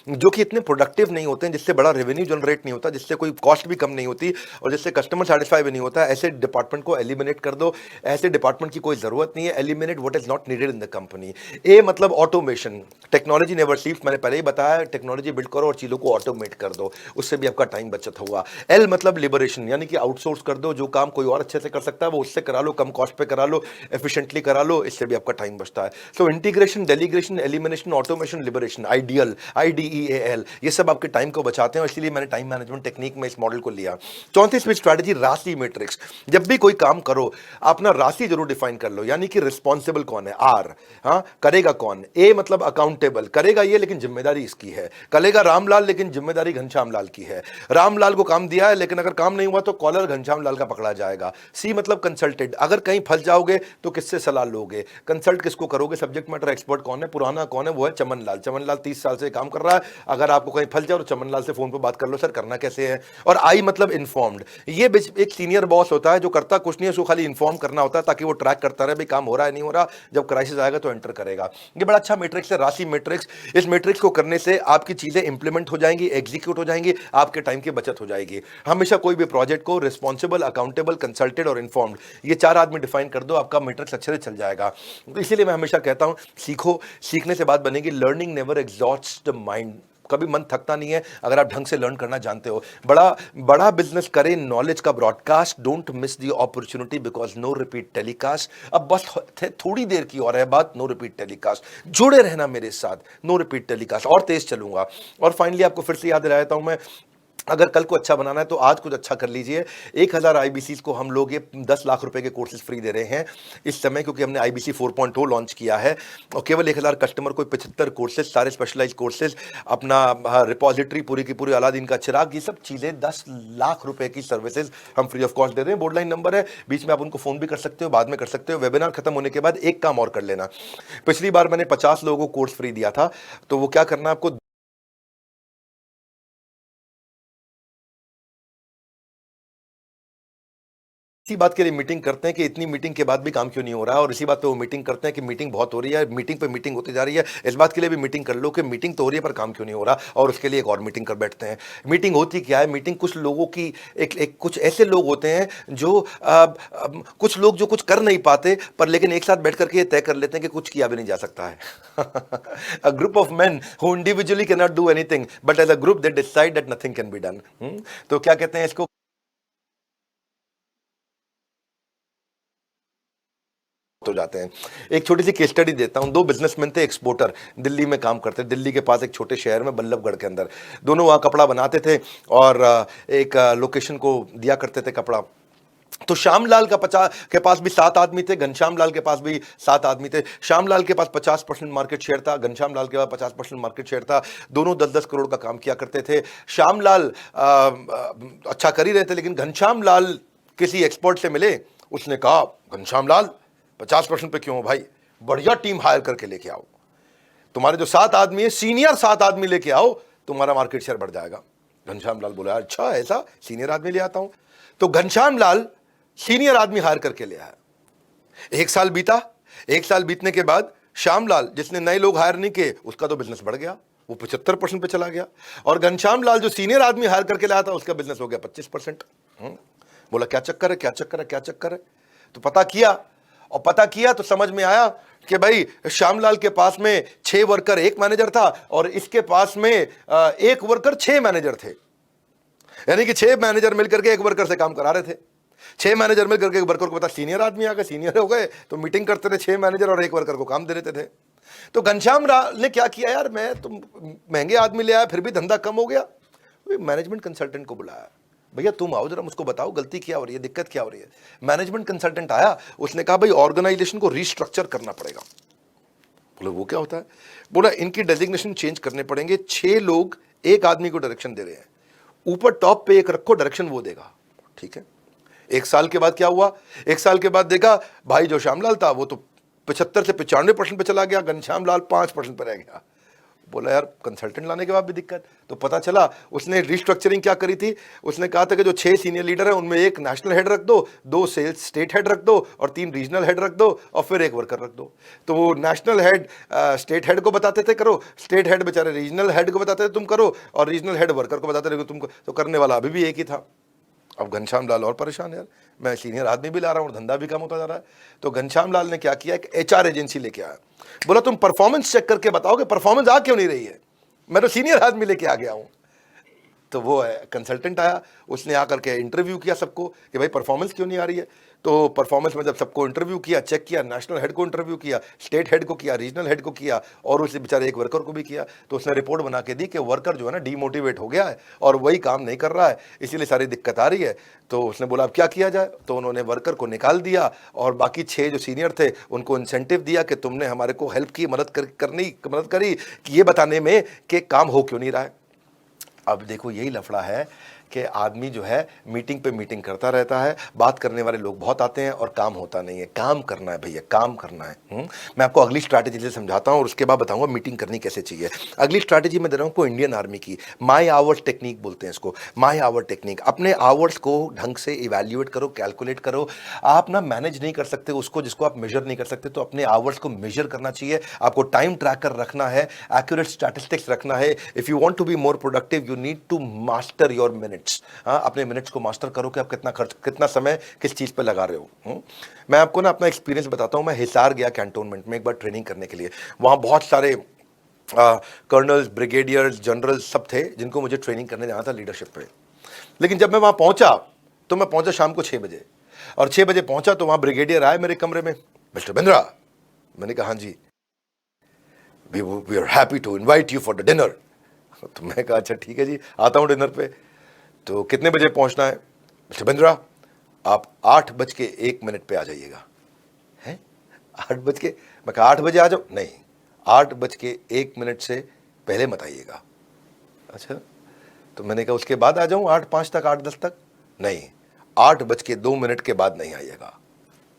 जो कि इतने प्रोडक्टिव नहीं होते हैं, जिससे बड़ा रेवेन्यू जनरेट नहीं होता, जिससे कोई कॉस्ट भी कम नहीं होती और जिससे कस्टमर सेटिस्फाई भी नहीं होता। ऐसे डिपार्टमेंट को एलिमिनेट कर दो, ऐसे डिपार्टमेंट की कोई जरूरत नहीं है। Eliminate what is not needed in the company. ए मतलब ऑटोमेशन। टेक्नोलॉजी नेवर स्लीप्स, मैंने पहले ही बताया, टेक्नोलॉजी बिल्ड करो और चीजों को ऑटोमेट कर दो, उससे भी आपका टाइम बचत होगा। एल मतलब लिबरेशन, यानी कि आउटसोर्स कर दो, जो काम कोई और अच्छे से कर सकता है वो उससे करा लो, कम कॉस्ट पे करा लो, एफिशिएंटली करा लो, इससे भी आपका टाइम बचता है। So integration, delegation, elimination, automation, liberation, ideal, IDEAL, ये सब आपके टाइम को बचाते हैं, इसलिए मैंने टाइम मैनेजमेंट टेक्निक में इस मॉडल को लिया। 34वीं स्ट्रैटेजी राशि मैट्रिक्स। जब भी कोई काम करो अपना राशि जरूर डिफाइन कर लो, यानी कि रिस्पॉन्सिबल कौन है, आर, हाँ, करेगा कौन, ए मतलब अकाउंटेबल, करेगा ये लेकिन जिम्मेदारी इसकी है, करेगा रामलाल लेकिन जिम्मेदारी घनश्याम लाल की है, रामलाल को काम दिया है लेकिन अगर काम नहीं हुआ तो कॉलर घनश्याम लाल का पकड़ा जाएगा। सी मतलब कंसल्टेड, अगर कहीं फंस जाओगे तो किससे सलाह लोगे, कंसल्ट किसको करोगे, सब्जेक्ट मैटर एक्सपर्ट कौन है, पुराना कौन है, वो है चमन लाल। चमन लाल 30 साल से काम कर रहा है, अगर आपको कहीं फंस जाओ तो चमन लाल से फोन पर बात कर लो, सर करना कैसे है। और आई मतलब इन्फॉर्म्ड, ये एक सीनियर बॉस होता है जो करता कुछ नहीं है, उसको खाली इन्फॉर्म करना होता है ताकि वो ट्रैक करता रहे भाई काम हो रहा है नहीं हो रहा, जब क्राइसिस आएगा तो एंटर करेगा। ये बड़ा अच्छा मैट्रिक्स है, राशि मैट्रिक्स। इस मैट्रिक्स को करने से आपकी चीजें इंप्लीमेंट हो जाएंगी, एग्जीक्यूट हो जाएंगी, आपके टाइम की बचत हो जाएगी। हमेशा कोई भी प्रोजेक्ट को रिस्पॉन्सिबल, अकाउंटेबल, कंसल्टेड और इन्फॉर्म्ड, ये 4 आदमी डिफाइन कर दो, आपका मैट्रिक्स अच्छे से चल जाएगा। तो इसीलिए मैं हमेशा कहता हूं सीखो, सीखने से बात बनेगी। Learning never exhaust the mind, कभी मन थकता नहीं है अगर आप ढंग से लर्न करना जानते हो। बड़ा बड़ा बिजनेस करें नॉलेज का broadcast, don't miss the opportunity because no repeat telecast. अब बस थोड़ी देर की और है बात, नो रिपीट टेलीकास्ट, जुड़े रहना मेरे साथ, नो रिपीट टेलीकास्ट, और तेज चलूंगा। और फाइनली आपको फिर से याद दिलाता हूं मैं, अगर कल को अच्छा बनाना है तो आज कुछ अच्छा कर लीजिए। 1000 IBCs को हम लोग ये 10 लाख रुपए के कोर्सेज फ्री दे रहे हैं इस समय, क्योंकि हमने IBC 4.0 लॉन्च किया है और केवल 1000 कस्टमर को 75 कोर्सेज, सारे स्पेशलाइज कोर्सेज, अपना रिपोजिटरी पूरी की पूरी, अलादीन का चिराग, ये सब चीजें 10 लाख रुपए की सर्विसेज हम फ्री ऑफ कॉस्ट दे रहे हैं। बोर्ड लाइन नंबर है, बीच में आप उनको फोन भी कर सकते हो, बाद में कर सकते हो। वेबिनार खत्म होने के बाद एक काम और कर लेना, पिछली बार मैंने 50 लोगों को कोर्स फ्री दिया था, तो वो क्या करना आपको, इसी बात के लिए मीटिंग करते हैं कि इतनी मीटिंग के बाद भी काम क्यों नहीं हो रहा है, और इसी बात पे वो मीटिंग करते हैं कि मीटिंग बहुत हो रही है, मीटिंग पे मीटिंग होती जा रही है। इस बात के लिए भी मीटिंग कर लो कि मीटिंग तो हो रही है पर काम क्यों नहीं हो रहा, और उसके लिए एक और मीटिंग कर बैठते हैं। मीटिंग होती क्या है, मीटिंग कुछ लोगों की, एक कुछ ऐसे लोग होते हैं जो कुछ लोग जो कुछ कर नहीं पाते पर लेकिन एक साथ बैठ करके ये तय कर लेते हैं कि कुछ किया भी नहीं जा सकता है। A group of men who individually can not do anything but as a group they decide that nothing can be done. तो क्या कहते हैं इसको, हो जाते हैं। एक छोटी सी केस स्टडी देता हूं। 2 बिजनेसमैन थे, एक्सपोर्टर, दिल्ली में काम करते, दिल्ली के पास एक छोटे शहर में बल्लभगढ़ के अंदर। दोनों वहां कपड़ा बनाते थे और एक लोकेशन को दिया करते थे कपड़ा। तो श्यामलाल का 50 के पास भी 7 आदमी थे, घनश्याम लाल के पास भी 7 आदमी थे। श्यामलाल के पास 50% मार्केट शेयर था, घनश्याम लाल के पास 50% मार्केट शेयर था। दोनों 10-10 करोड़ का काम किया करते थे। श्यामलाल अच्छा कर ही रहे थे, लेकिन घनश्याम लाल किसी एक्सपर्ट से मिले, उसने कहा घनश्याम लाल 50% पे क्यों हो भाई, बढ़िया टीम हायर करके लेके आओ, तुम्हारे जो 7 आदमी है सीनियर 7 आदमी लेके आओ, तुम्हारा मार्केट शेयर बढ़ जाएगा। घनश्याम लाल बोला अच्छा ऐसा, सीनियर आदमी ले आता हूं। तो घनश्याम लाल सीनियर आदमी हायर करके ले आया। 1 साल बीता, 1 साल बीतने के बाद श्यामलाल जिसने नए लोग हायर नहीं किए उसका तो बिजनेस बढ़ गया, वो 75% पे चला गया। और घनश्याम लाल जो सीनियर आदमी हायर करके लाया था उसका बिजनेस हो गया 25%। बोला क्या चक्कर है, क्या चक्कर है, क्या चक्कर है। तो पता किया, और पता किया तो समझ में आया कि भाई श्यामलाल के पास में 6 वर्कर 1 मैनेजर था, और इसके पास में 1 वर्कर 6 मैनेजर थे। यानी कि 6 मैनेजर मिलकर के 1 वर्कर से काम करा रहे थे। 6 मैनेजर मिलकर के 1 वर्कर को पता, सीनियर आदमी आ गए, सीनियर हो गए तो मीटिंग करते थे 6 मैनेजर और 1 वर्कर को काम दे देते थे। तो घनश्याम लाल ने क्या किया, यार मैं तुम महंगे आदमी ले आया फिर भी धंधा कम हो गया। मैनेजमेंट कंसल्टेंट को बुलाया, भैया तुम आओ जरा मुझको बताओ गलती क्या हो रही है, दिक्कत क्या हो रही है। मैनेजमेंट कंसल्टेंट आया, उसने कहा भाई ऑर्गेनाइजेशन को रीस्ट्रक्चर करना पड़ेगा। बोले वो क्या होता है। बोला इनकी डेजिग्नेशन चेंज करने पड़ेंगे। 6 लोग 1 आदमी को डायरेक्शन दे रहे हैं, ऊपर टॉप पे 1 रखो, डायरेक्शन वो देगा। ठीक है। 1 साल के बाद क्या हुआ, 1 साल के बाद देखा भाई जो श्यामलाल था वो तो 75 से 95% पे चला गया, घनश्याम लाल 5% पे रह गया। बोला यार कंसल्टेंट लाने के बाद भी दिक्कत। तो पता चला उसने रिस्ट्रक्चरिंग क्या करी थी, उसने कहा था कि जो 6 सीनियर लीडर है उनमें 1 नेशनल हेड रख दो, 2 सेल्स स्टेट हेड रख दो और 3 रीजनल हेड रख दो और फिर 1 वर्कर रख दो। तो वो नेशनल हेड स्टेट हेड को बताते थे करो, स्टेट हेड बेचारे रीजनल हेड को बताते थे तुम करो, और रीजनल हेड वर्कर को बताते थे तुमको। तो करने वाला अभी भी एक ही था। अब घनश्याम लाल और परेशान, यार मैं सीनियर आदमी भी ला रहा हूँ और धंधा भी कम होता जा रहा है। तो घनश्याम लाल ने क्या किया, एक HR एजेंसी लेके आया। बोला तुम परफॉर्मेंस चेक करके बताओ कि परफॉर्मेंस आ क्यों नहीं रही है, मैं तो सीनियर आदमी लेके आ गया हूँ। तो वो कंसल्टेंट आया, उसने आकर के इंटरव्यू किया सबको कि भाई परफॉर्मेंस क्यों नहीं आ रही है। तो परफॉर्मेंस में जब सबको इंटरव्यू किया, चेक किया, नेशनल हेड को इंटरव्यू किया, स्टेट हेड को किया, रीजनल हेड को किया और उस बेचारे 1 वर्कर को भी किया। तो उसने रिपोर्ट बना के दी कि वर्कर जो है ना डीमोटिवेट हो गया है और वही काम नहीं कर रहा है, इसीलिए सारी दिक्कत आ रही है। तो उसने बोला अब क्या किया जाए। तो उन्होंने वर्कर को निकाल दिया और बाकी 6 जो सीनियर थे उनको इंसेंटिव दिया कि तुमने हमारे को हेल्प की, मदद करी कि ये बताने में कि काम हो क्यों नहीं रहा है। अब देखो यही लफड़ा है कि आदमी जो है मीटिंग पे मीटिंग करता रहता है, बात करने वाले लोग बहुत आते हैं और काम होता नहीं है। काम करना है भैया, काम करना है। मैं आपको अगली स्ट्रैटेजी से समझाता हूँ और उसके बाद बताऊंगा मीटिंग करनी कैसे चाहिए। अगली स्ट्रैटेजी मैं दे रहा हूँ आपको इंडियन आर्मी की, माई आवर्स टेक्निक बोलते हैं इसको। माई आवर टेक्निक, अपने आवर्स को ढंग से इवेल्युएट करो, कैलकुलेट करो। आप ना मैनेज नहीं कर सकते उसको जिसको आप मेजर नहीं कर सकते, तो अपने आवर्स को मेजर करना चाहिए। आपको टाइम ट्रैकर रखना है, एक्यूरेट स्टैटिस्टिक्स रखना है। If you want to be more productive you need to master your minutes. अपने मिनट्स को मास्टर करो कि आप कितना समय किस चीज पे लगा रहे हो। मैं आपको ना अपना एक्सपीरियंस बताता हूं। मैं हिसार गया कैंटोनमेंट में एक बार ट्रेनिंग करने के लिए। वहां बहुत सारे कर्नल्स, ब्रिगेडियर्स, जनरल्स सब थे जिनको मुझे ट्रेनिंग करने जाना था लीडरशिप पे। लेकिन जब मैं वहां पहुंचा तो मैं पहुंचा शाम को 6 बजे, और 6 बजे पहुंचा तो वहां ब्रिगेडियर आए मेरे कमरे में, मिस्टर बिंद्रा। मैंने कहा हाँ जी, we are happy to invite you for the dinner. तो मैं कहा अच्छा ठीक है जी, आता हूं डिनर पे। तो कितने बजे पहुंचना है। मिस्टर बिंद्रा आप 8:01 पे आ जाइएगा। हैं 8 बज के, मैं कहा 8 बजे आ जाओ, नहीं 8:01 से पहले मत आइएगा। अच्छा, तो मैंने कहा उसके बाद आ जाऊं 8:05 तक, 8:10 तक, नहीं 8:02 के बाद नहीं आइएगा।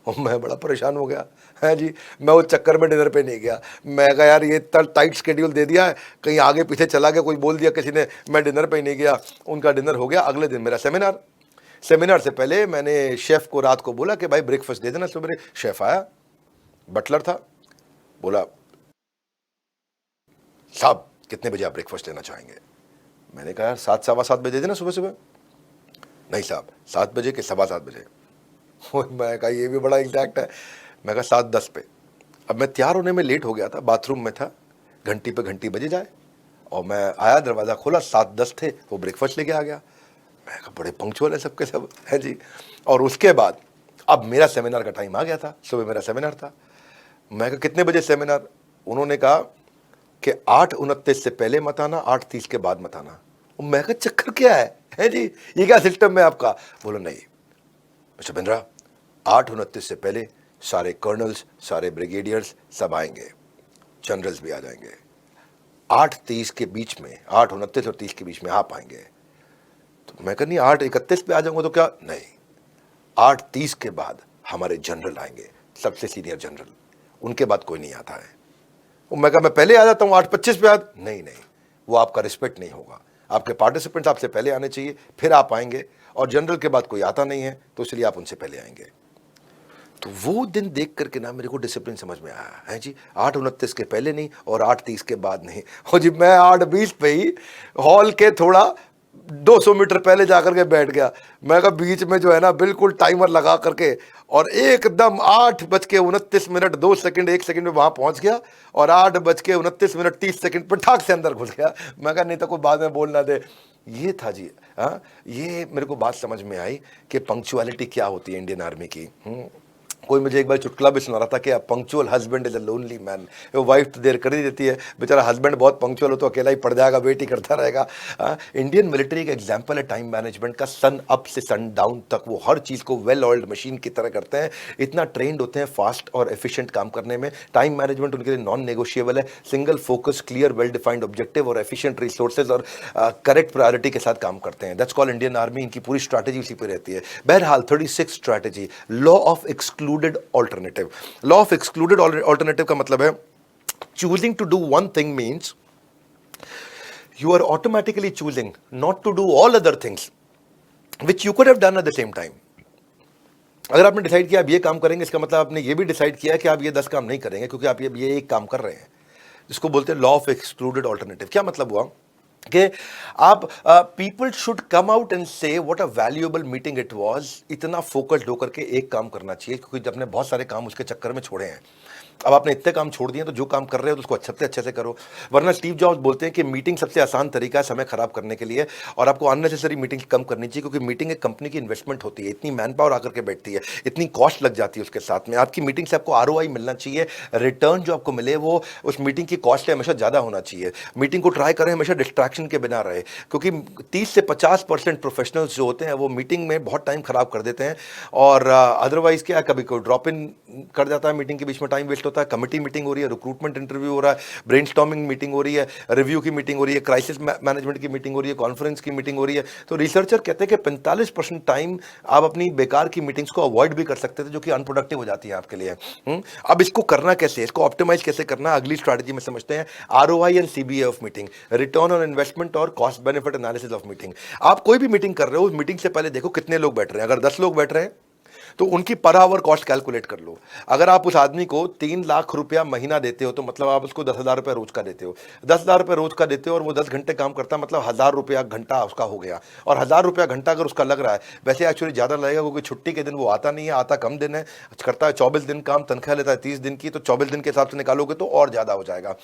और मैं बड़ा परेशान हो गया है जी। मैं उस चक्कर में डिनर पे नहीं गया। मैं कहा यार ये इतना टाइट शेड्यूल दे दिया है, कहीं आगे पीछे चला गया, कोई बोल दिया किसी ने, मैं डिनर पे ही नहीं गया। उनका डिनर हो गया। अगले दिन मेरा सेमिनार से पहले मैंने शेफ़ को रात को बोला कि भाई ब्रेकफास्ट दे देना सुबह। शेफ़ आया, बटलर था, बोला साहब कितने बजे आप ब्रेकफास्ट लेना चाहेंगे। मैंने कहा यार 7, सवा 7 बजे दे देना सुबह। नहीं साहब 7 बजे के सवा 7 बजे। मैं कहा ये भी बड़ा एग्जैक्ट है। मैं कहा 7:10 पे। अब मैं तैयार होने में लेट हो गया था, बाथरूम में था, घंटी पे घंटी बजे जाए, और मैं आया, दरवाज़ा खोला, 7:10 थे, वो ब्रेकफास्ट लेके आ गया। मैं कहा बड़े पंक्चुअल है सबके सब है जी। और उसके बाद अब मेरा सेमिनार का टाइम आ गया था, सुबह मेरा सेमिनार था। मैं कहा कितने बजे सेमिनार। उन्होंने कहा कि 8:29 से पहले मत आना, 8:30 के बाद मत आना। मैं कहा चक्कर क्या है जी, ये क्या सिस्टम है आपका। बोलो नहीं मिस्टर बिंद्रा, 8:29 से पहले सारे कर्नल्स, सारे ब्रिगेडियर्स सब आएंगे, जनरल्स भी आ जाएंगे। 8:30 के बीच में, 8:29 और 30 के बीच में आप आएंगे। तो मैं कहा नहीं 8:31 पे आ जाऊंगा तो क्या, नहीं 8:30 के बाद हमारे जनरल आएंगे, सबसे सीनियर जनरल, उनके बाद कोई नहीं आता है। मैं कहा मैं पहले आ जाता हूँ 8:25 पे। नहीं, वो आपका रिस्पेक्ट नहीं होगा। आपके पार्टिसिपेंट्स आपसे पहले आने चाहिए, फिर आप आएंगे, और जनरल के बाद कोई आता नहीं है तो इसलिए आप उनसे पहले आएंगे। तो वो दिन देख करके ना मेरे को डिसिप्लिन समझ में आया है जी। 8:29 के पहले नहीं और 8:30 के बाद नहीं, और जी मैं 8:20 पे ही हॉल के थोड़ा 200 मीटर पहले जाकर के बैठ गया। मैं कहा बीच में जो है ना बिल्कुल टाइमर लगा करके, और एकदम 8:29 2 सेकंड 1 सेकंड में वहां पहुंच गया, और 8:29 30 सेकंड पर ठाक से अंदर घुस गया। मैं कहा नहीं तो कोई बाद में बोलना दे। ये था जी। हाँ, ये मेरे को बात समझ में आई कि पंक्चुअलिटी क्या होती है इंडियन आर्मी की। कोई मुझे एक बार चुटकुला भी सुना रहा था कि a punctual husband is a lonely man. वो वाइफ तो देर कर ही देती है, बेचारा हस्बैंड बहुत पंक्चुअल हो तो अकेला ही पड़ जाएगा, वेट ही करता रहेगा। इंडियन मिलिट्री का एग्जाम्पल है टाइम मैनेजमेंट का। सन अप से सन डाउन तक वो हर चीज़ को वेल ऑयल्ड मशीन की तरह करते हैं, इतना ट्रेंड होते हैं फास्ट और एफिशिएंट काम करने में। टाइम मैनेजमेंट उनके लिए नॉन नेगोशिएबल है। Single focus, clear well defined objective और एफिशिएंट रिसोर्सेज और करेक्ट प्रायोरिटी के साथ काम करते हैं। That's called Indian army. इनकी पूरी स्ट्रैटेजी उसी पर रहती है। बहरहाल 36 strategy, law of excluded alternative. Law of excluded alternative का मतलब है choosing to do one thing means you are automatically choosing not to do all other things which you could have done at the same time. अगर आपने decide किया आप ये काम करेंगे, इसका मतलब आपने ये भी डिसाइड किया कि आप ये 10 काम नहीं करेंगे क्योंकि आप ये एक काम कर रहे हैं, जिसको बोलते हैं लॉ ऑफ एक्सक्लूडेड ऑल्टरनेटिव। क्या मतलब हुआ कि आप people should come out and see what a valuable meeting it was. इतना फोकस्ड होकर के एक काम करना चाहिए, क्योंकि आपने बहुत सारे काम उसके चक्कर में छोड़े हैं। अब आपने इतने काम छोड़ दिए तो जो काम कर रहे हो तो उसको अच्छे से करो। वरना स्टीव जॉब्स बोलते हैं कि मीटिंग सबसे आसान तरीका है समय खराब करने के लिए, और आपको अननेसेसरी मीटिंग कम करनी चाहिए, क्योंकि मीटिंग एक कंपनी की इन्वेस्टमेंट होती है। इतनी मैन पावर आकर के बैठती है, इतनी कॉस्ट लग जाती है उसके साथ में। आपकी मीटिंग से आपको आरओआई मिलना चाहिए, रिटर्न जो आपको मिले वो उस मीटिंग की कॉस्ट से हमेशा ज़्यादा होना चाहिए। मीटिंग को ट्राई करें हमेशा डिस्ट्रैक्शन के बिना रहे, क्योंकि 30 से 50% प्रोफेशनल्स जो होते हैं वो मीटिंग में बहुत टाइम खराब कर देते हैं। और अदरवाइज क्या, कभी कोई ड्रॉप इन कर जाता है, मीटिंग के बीच में टाइम वेस्ट होता है। कमिटी मीटिंग हो रही है, रिक्रूटमेंट इंटरव्यू हो रहा है, ब्रेनस्टॉर्मिंग मीटिंग हो रही है, रिव्यू की मीटिंग हो रही है, क्राइसिस मैनेजमेंट की मीटिंग हो रही है, कॉन्फ्रेंस की मीटिंग हो रही है। तो रिसर्चर कहते हैं कि 45% टाइम आप अपनी बेकार की मीटिंग्स को अवॉइड भी कर सकते थे, जो कि अनप्रोडक्टिव हो जाती है आपके लिए। अब इसको करना कैसे, इसको ऑप्टिमाइज कैसे करना, अगली स्ट्रैटेजी में समझते हैं। ROI and CBA of meeting, return on investment और cost benefit analysis of meeting. आप कोई भी मीटिंग कर रहे हो, उस मीटिंग से पहले देखो कितने लोग बैठ रहे हैं। अगर 10 लोग बैठ रहे हैं तो उनकी पर आवर कॉस्ट कैलकुलेट कर लो। अगर आप उस आदमी को 3 लाख रुपया महीना देते हो तो मतलब आप उसको 10,000 रुपया रोज का देते हो। 10,000 रुपया रोज का देते हो और वो 10 घंटे काम करता है, मतलब 1,000 रुपया घंटा उसका हो गया। और 1,000 रुपया घंटा अगर उसका लग रहा है, वैसे एक्चुअली ज़्यादा लगेगा क्योंकि छुट्टी के दिन वो आता नहीं है, आता कम दिन है, करता है 24 दिन काम, तनख्वाह लेता है 30 दिन की, तो 24 दिन के हिसाब से निकालोगे तो और ज़्यादा हो जाएगा।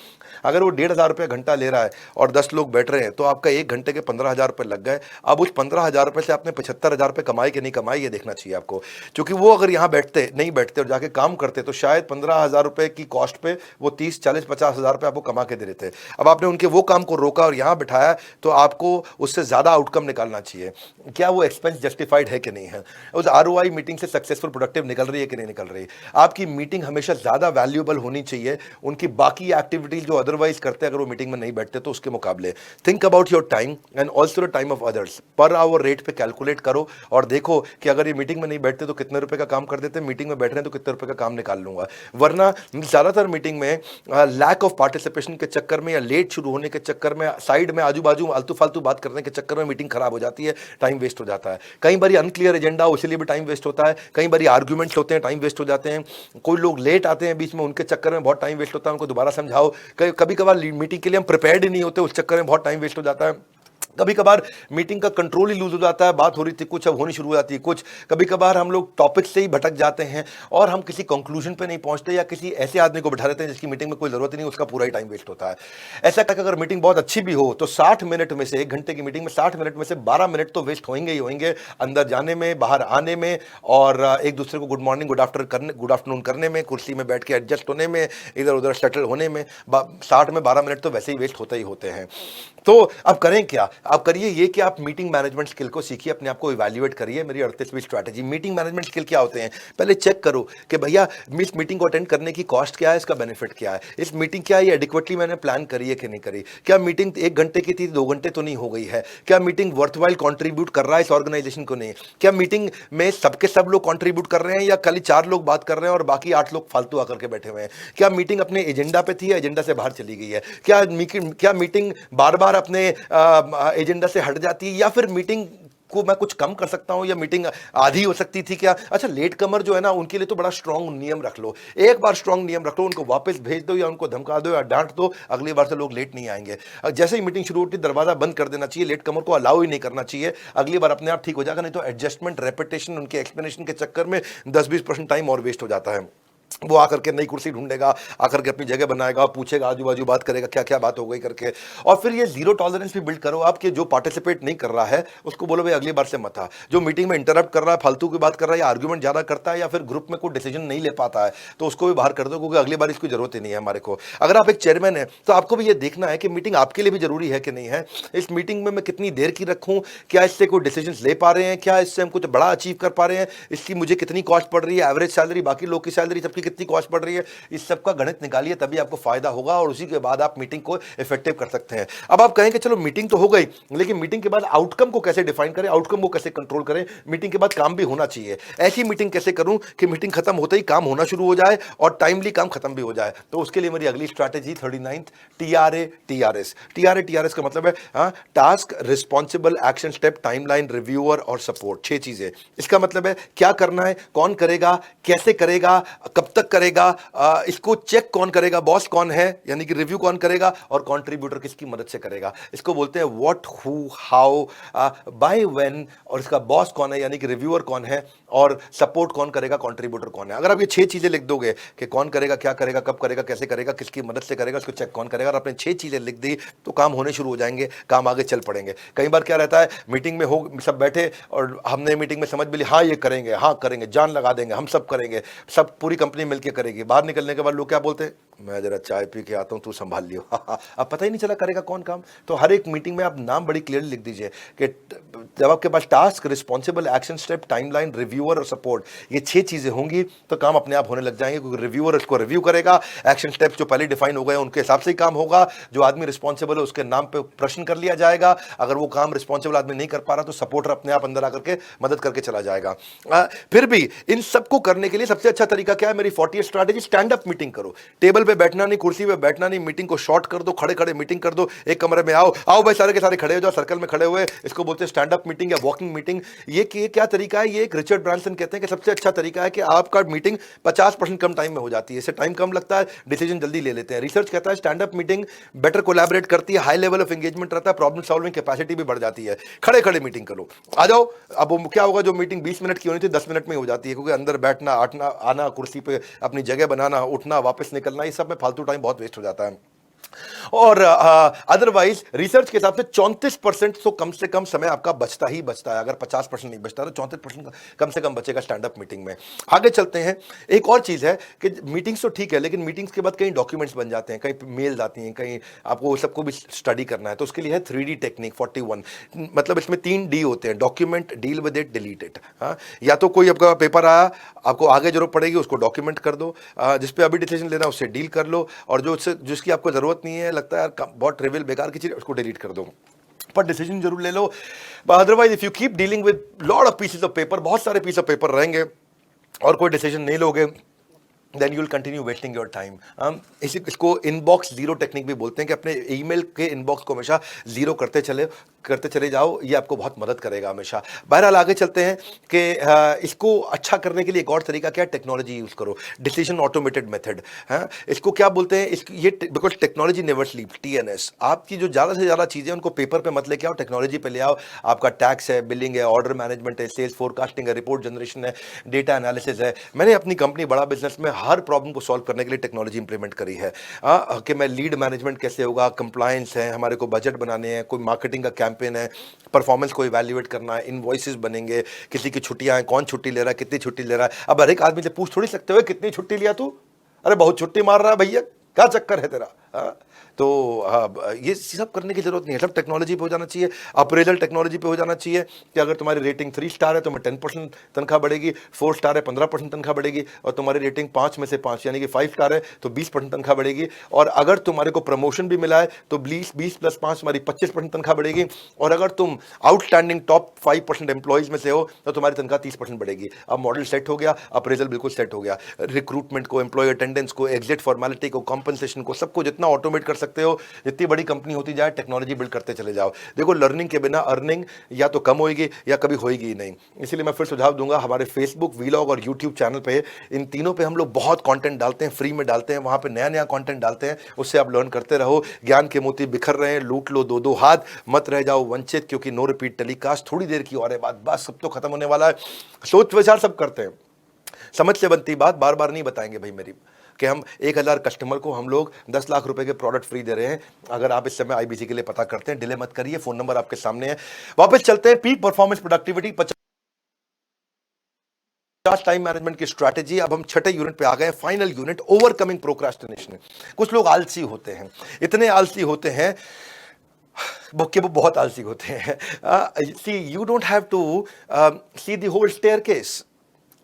अगर वो 1,500 रुपया घंटा ले रहा है और 10 लोग बैठ रहे हैं तो आपका 1 घंटे के 15,000 रुपये लग गए। अब उस 15,000 रुपये से आपने 75,000 रुपये कमाई कि नहीं कमाई, ये देखना चाहिए आपको। क्योंकि वो अगर यहाँ नहीं बैठते और जाके काम करते तो शायद 15,000 रुपए की कॉस्ट पे वो 30, 40, 50,000 रुपए आपको कमा के दे देते। अब आपने उनके वो काम को रोका और यहां बिठाया, तो आपको उससे ज्यादा आउटकम निकालना चाहिए। क्या वो एक्सपेंस जस्टिफाइड है कि नहीं है, उस आरओआई मीटिंग से सक्सेसफुल प्रोडक्टिव निकल रही है कि नहीं निकल रही। आपकी मीटिंग हमेशा ज्यादा वैल्यूएबल होनी चाहिए उनकी बाकी एक्टिविटीज जो अदरवाइज करते हैं, अगर वो मीटिंग में नहीं बैठते तो उसके मुकाबले। Think about your time and also the time of others. Per hour rate पे कैलकुलेट करो और देखो कि अगर ये मीटिंग में नहीं बैठते तो कितने रुपए का काम कर देते, मीटिंग में बैठ रहे हैं तो कितने रुपए का काम निकाल लूंगा। वरना ज्यादातर मीटिंग में लैक ऑफ पार्टिसिपेशन के चक्कर में या लेट शुरू होने के चक्कर में, साइड में आजू बाजू आलतू फालतू बात करने के चक्कर में मीटिंग खराब हो जाती है, टाइम वेस्ट हो जाता है। कई बार अनक्लियर एजेंडा हो इसलिए भी टाइम वेस्ट होता है, कई बार आर्ग्यूमेंट्स होते हैं, टाइम वेस्ट हो जाते हैं, कोई लोग लेट आते हैं बीच में, उनके चक्कर में बहुत टाइम वेस्ट होता है, उनको दोबारा समझाओ। कभी कभार मीटिंग के लिए हम प्रिपेयर्ड ही नहीं होते, उस चक्कर में बहुत टाइम वेस्ट हो जाता है। कभी कभार मीटिंग का कंट्रोल ही लूज हो जाता है, बात हो रही थी कुछ, अब होनी शुरू हो जाती है कुछ। कभी कभार हम लोग टॉपिक से ही भटक जाते हैं और हम किसी कंक्लूजन पे नहीं पहुंचते, या किसी ऐसे आदमी को बिठा देते हैं जिसकी मीटिंग में कोई जरूरत नहीं, उसका पूरा ही टाइम वेस्ट होता है। ऐसा करके अगर मीटिंग बहुत अच्छी भी हो तो 60 मिनट में से, 1 घंटे की मीटिंग में 60 मिनट में से 12 मिनट तो वेस्ट होंगे ही होंगे, अंदर जाने में, बाहर आने में, और एक दूसरे को गुड मॉर्निंग गुड आफ्टरनून करने में, कुर्सी में बैठ के एडजस्ट होने में, इधर उधर सेटल होने में। 60 में 12 मिनट तो वैसे ही वेस्ट होते ही होते हैं। तो अब करें क्या, आप करिए ये कि आप मीटिंग मैनेजमेंट स्किल को सीखिए, अपने आप को इवैल्यूएट करिए। मेरी 38वीं स्ट्रैटेजी, मीटिंग मैनेजमेंट स्किल क्या होते हैं, पहले चेक करो कि भैया इस मीटिंग को अटेंड करने की कॉस्ट क्या है, इसका बेनिफिट क्या है, इस मीटिंग क्या ये एडिक्वेटली मैंने प्लान करी है कि नहीं करी, क्या मीटिंग 1 घंटे की थी 2 घंटे तो नहीं हो गई है, क्या मीटिंग वर्थवाइल कंट्रीब्यूट कर रहा है इस ऑर्गेनाइजेशन को, नहीं, क्या मीटिंग में सबके सब लोग कंट्रीब्यूट कर रहे हैं या खाली 4 लोग बात कर रहे हैं और बाकी 8 लोग फालतू आकर के बैठे हुए हैं, क्या मीटिंग अपने एजेंडा पे थी या एजेंडा से बाहर चली गई है, क्या मीटिंग बार बार अपने एजेंडा से हट जाती है, या फिर मीटिंग को मैं कुछ कम कर सकता हूं, या मीटिंग आधी हो सकती थी क्या? अच्छा, लेट कमर जो है ना, उनके लिए तो बड़ा स्ट्रांग नियम रख लो, एक बार स्ट्रांग नियम रख लो, उनको वापस भेज दो या उनको धमका दो या डांट दो, अगली बार से लोग लेट नहीं आएंगे। जैसे ही मीटिंग शुरू होती है दरवाजा बंद कर देना चाहिए, लेट कमर को अलाउ ही नहीं करना चाहिए, अगली बार अपने आप ठीक हो जाएगा। नहीं तो एडजस्टमेंट, रेपिटेशन, उनके एक्सप्लेनेशन के चक्कर में 10-20% टाइम और वेस्ट हो जाता है। वो आकर के नई कुर्सी ढूंढेगा, आकर के अपनी जगह बनाएगा, पूछेगा, आजू बाजू बात करेगा क्या क्या बात हो गई करके। और फिर ये जीरो टॉलरेंस भी बिल्ड करो आपके, जो पार्टिसिपेट नहीं कर रहा है उसको बोलो भाई अगली बार से मत आ। जो मीटिंग में इंटरप्ट कर रहा है, फालतू की बात कर रहा है, या आर्ग्यूमेंट ज्यादा करता है, या फिर ग्रुप में कोई डिसीजन नहीं ले पाता है, तो उसको भी बाहर कर दो, क्योंकि अगली बार इसकी जरूरत ही नहीं है हमारे को। अगर आप एक चेयरमैन है तो आपको भी ये देखना है कि मीटिंग आपके लिए भी जरूरी है कि नहीं है। इस मीटिंग में मैं कितनी देर की रखूं, क्या इससे कोई डिसीजन ले पा रहे हैं, क्या इससे हम कुछ बड़ा अचीव कर पा रहे हैं, इसकी मुझे कितनी कॉस्ट पड़ रही है, एवरेज सैलरी, बाकी लोग की सैलरी, सबकी कितनी कॉस्ट पड़ रही है। इस सब का गणित निकालिए, तभी आपको फायदा होगा, और उसी के बाद आप मीटिंग को इफेक्टिव कर सकते हैं। अब आप कहेंगे चलो मीटिंग तो हो गई, लेकिन मीटिंग के बाद आउटकम को कैसे डिफाइन करें, आउटकम को कैसे कंट्रोल करें, मीटिंग के बाद काम भी होना चाहिए। ऐसी मीटिंग कैसे करूं कि मीटिंग खत्म होते ही काम होना शुरू हो जाए और टाइमली काम खत्म भी हो जाए। तो उसके लिए मेरी अगली strategy 39th TRA TRS। TRA TRS का मतलब है task, responsible, action step, timeline, reviewer और सपोर्ट। 6 चीजें। इसका मतलब है क्या करना है, कौन करेगा, कैसे करेगा, कब तक करेगा, इसको चेक कौन करेगा, बॉस कौन है, यानी कि रिव्यू कौन करेगा, और कंट्रीब्यूटर किसकी मदद से करेगा। इसको बोलते हैं what, who, how, why, when, और इसका बॉस कौन है यानी कि रिव्यूअर कौन है, और सपोर्ट कौन करेगा, कंट्रीब्यूटर कौन है। अगर आप ये 6 चीजें लिख दोगे कि कौन करेगा, क्या करेगा, कब करेगा, कैसे करेगा, किसकी मदद से करेगा, उसको चेक कौन करेगा, और आपने 6 चीजें लिख दी तो काम होने शुरू हो जाएंगे, काम आगे चल पड़ेंगे। कई बार क्या रहता है, मीटिंग में हो सब बैठे और हमने मीटिंग में समझ भी ली हाँ ये करेंगे, हाँ करेंगे, जान लगा देंगे, हम सब करेंगे, सब पूरी कंपनी मिलकर करेगी। बाहर निकलने के बाद लोग क्या बोलते हैं, मैं जरा चाय पी के आता हूं, तू संभाल लियो। अब पता ही नहीं चला करेगा कौन काम। तो हर एक मीटिंग में आप नाम बड़ी क्लियरली लिख दीजिए कि जब आपके पास task, responsible, action step, timeline, reviewer और सपोर्ट, ये 6 चीजें होंगी तो काम अपने आप होने लग जाएंगे, क्योंकि रिव्यूअर उसको रिव्यू करेगा, एक्शन स्टेप्स जो पहले डिफाइन हो गए उनके हिसाब से ही काम होगा, जो आदमी रिस्पॉन्सिबल है उसके नाम पे प्रश्न कर लिया जाएगा, अगर वो काम रिस्पॉन्सिबल आदमी नहीं कर पा रहा तो सपोर्टर अपने आप अंदर आकर के मदद करके चला जाएगा। फिर भी इन सबको करने के लिए सबसे अच्छा तरीका क्या है, मेरी 40th strategy, stand up meeting करो। टेबल पे बैठना नहीं, कुर्सी पे बैठना नहीं, मीटिंग को शॉर्ट कर दो, खड़े खड़े मीटिंग कर दो। एक कमरे में आओ आओ भाई, सारे के सारे खड़े हो जाओ, सर्कल में खड़े हुए, इसको बोलते हैं स्टैंड अप मीटिंग या वॉकिंग मीटिंग। ये क्या तरीका है, ये एक रिचर्ड ब्रांसन कहते हैं कि सबसे अच्छा तरीका है कि आपका मीटिंग 50% कम टाइम में हो जाती है, इससे टाइम कम लगता है, डिसीजन जल्दी ले लेते हैं। रिसर्च कहता है stand up meeting better collaborate करती है, हाई लेवल ऑफ एंगेजमेंट रहता है, प्रॉब्लम सॉल्विंग कैपेसिटी भी बढ़ जाती है। खड़े खड़े मीटिंग करो, आ जाओ। अब वो क्या होगा, जो मीटिंग 20 मिनट की होनी थी 10 मिनट में हो जाती है, क्योंकि अंदर बैठना, आना, कुर्सी पे अपनी जगह बनाना, उठना, वापस निकलना, ये सब में फालतू टाइम बहुत वेस्ट हो जाता है। और अदरवाइज रिसर्च के हिसाब से 34% तो कम से कम समय आपका बचता ही बचता है। अगर 50% नहीं बचता तो 34% कम से कम बचेगा स्टैंड अप मीटिंग में। आगे चलते हैं। एक और चीज है कि मीटिंग्स तो ठीक है, लेकिन मीटिंग्स के बाद कई डॉक्यूमेंट्स बन जाते हैं, कहीं मेल्स आती हैं, कहीं आपको सबको भी स्टडी करना है, तो उसके लिए है 3D टेक्निक 41। मतलब इसमें 3 D होते हैं, document, deal with it, delete it. हाँ, या तो कोई आपका पेपर आया, आपको आगे जरूरत पड़ेगी उसको डॉक्यूमेंट कर दो, जिसपे अभी डिसीजन लेना उससे डील कर लो, और जो जिसकी आपको जरूरत नहीं है, लगता है यार बहुत ट्रिवियल बेकार की चीज, उसको डिलीट कर दो, पर डिसीजन जरूर ले लो। Otherwise if you keep dealing with lot of pieces of paper, बहुत सारे पीस ऑफ पेपर रहेंगे और कोई डिसीजन नहीं लोगे, then you will continue wasting your time। इसको इनबॉक्स जीरो टेक्निक भी बोलते हैं कि अपने ईमेल के इनबॉक्स को हमेशा जीरो करते चले जाओ, ये आपको बहुत मदद करेगा हमेशा। बहरहाल आगे चलते हैं कि इसको अच्छा करने के लिए एक और तरीका क्या है, टेक्नोलॉजी यूज करो, डिसीजन ऑटोमेटेड मेथड। इसको क्या बोलते हैं, ये because technology never sleep, TNS। आपकी जो ज़्यादा से ज़्यादा चीज़ें उनको पेपर पे मत लेके आओ, टेक्नोलॉजी पे ले आओ। आपका टैक्स है, बिलिंग है, ऑर्डर मैनेजमेंट है, सेल्स फोरकास्टिंग है, रिपोर्ट जनरेशन है, डेटा एनालिसिस है। मैंने अपनी कंपनी बड़ा बिजनेस में हर प्रॉब्लम को सॉल्व करने के लिए टेक्नोलॉजी इंप्लीमेंट करी है। कि मैं लीड मैनेजमेंट कैसे होगा, कंप्लायंस है, हमारे को बजट बनाने हैं, कोई मार्केटिंग का कैंपेन है, परफॉर्मेंस को इवैल्यूएट करना है, इनवॉइसेस बनेंगे, किसी की छुट्टियां हैं, कौन छुट्टी ले रहा है, कितनी छुट्टी ले रहा है। अब हर एक आदमी से पूछ थोड़ी सकते हो कितनी छुट्टी लिया तू, अरे बहुत छुट्टी मार रहा है भैया, क्या चक्कर है तेरा। तो ये सब करने की जरूरत नहीं है, सब टेक्नोलॉजी पे हो जाना चाहिए। अप्रेजल टेक्नोलॉजी पे हो जाना चाहिए कि अगर तुम्हारी रेटिंग 3 स्टार है तो मैं 10% तनख्वाह बढ़ेगी, 4 स्टार है 15% तनख्वाह बढ़ेगी, और तुम्हारी रेटिंग 5 में से 5 यानी कि 5 स्टार है तो 20% तनख्वाह बढ़ेगी। और अगर तुम्हारे को प्रमोशन भी मिला है तो 20 + 5 तुम्हारी 25% तनख्वाह बढ़ेगी। और अगर तुम आउटस्टैंडिंग टॉप 5% एम्प्लॉइज में से हो तो तुम्हारी तनख्वाह 30% बढ़ेगी। अब मॉडल सेट हो गया, अप्रेजल बिल्कुल सेट हो गया। रिक्रूटमेंट को, एम्प्लॉय अटेंडेंस को, एग्जिट फॉर्मेलिटी को, कॉम्पनसेशन को, सबको जितना ऑटोमेट कर सकते सकते हो। जितनी बड़ी कंपनी होती जाए टेक्नोलॉजी बिल्ड करते चले जाओ। देखो लर्निंग के बिना अर्निंग या तो कम होगी या कभी होएगी ही नहीं। इसीलिए मैं फिर सुझाव दूंगा, हमारे फेसबुक, वीलॉग और यूट्यूब चैनल पे, इन तीनों पे हम लोग बहुत कंटेंट डालते हैं, फ्री में डालते हैं, वहां पे नया नया कंटेंट डालते हैं, उससे आप लर्न करते रहो। ज्ञान के मोती बिखर रहे हैं, लूट लो दो दो हाथ, मत रह जाओ वंचित, क्योंकि नो रिपीट टेलीकास्ट, थोड़ी देर की और है बात, बस सब तो खत्म होने वाला है। सोच विचार सब करते हैं, समझ से बनती बात बार बार नहीं बताएंगे भाई मेरी, कि हम 1000 कस्टमर को हम लोग 10 लाख रुपए के प्रोडक्ट फ्री दे रहे हैं। अगर आप इस समय आईबीसी के लिए पता करते हैं, डिले मत करिए, फोन नंबर आपके सामने है। वापस चलते हैं, peak performance productivity, time management की स्ट्रैटेजी। अब हम छठे यूनिट पे आ गए, फाइनल यूनिट, ओवरकमिंग प्रोक्रास्टिनेशन। कुछ लोग आलसी होते हैं, इतने आलसी होते हैं वो बहुत आलसी होते हैं। See you don't have to see the whole staircase.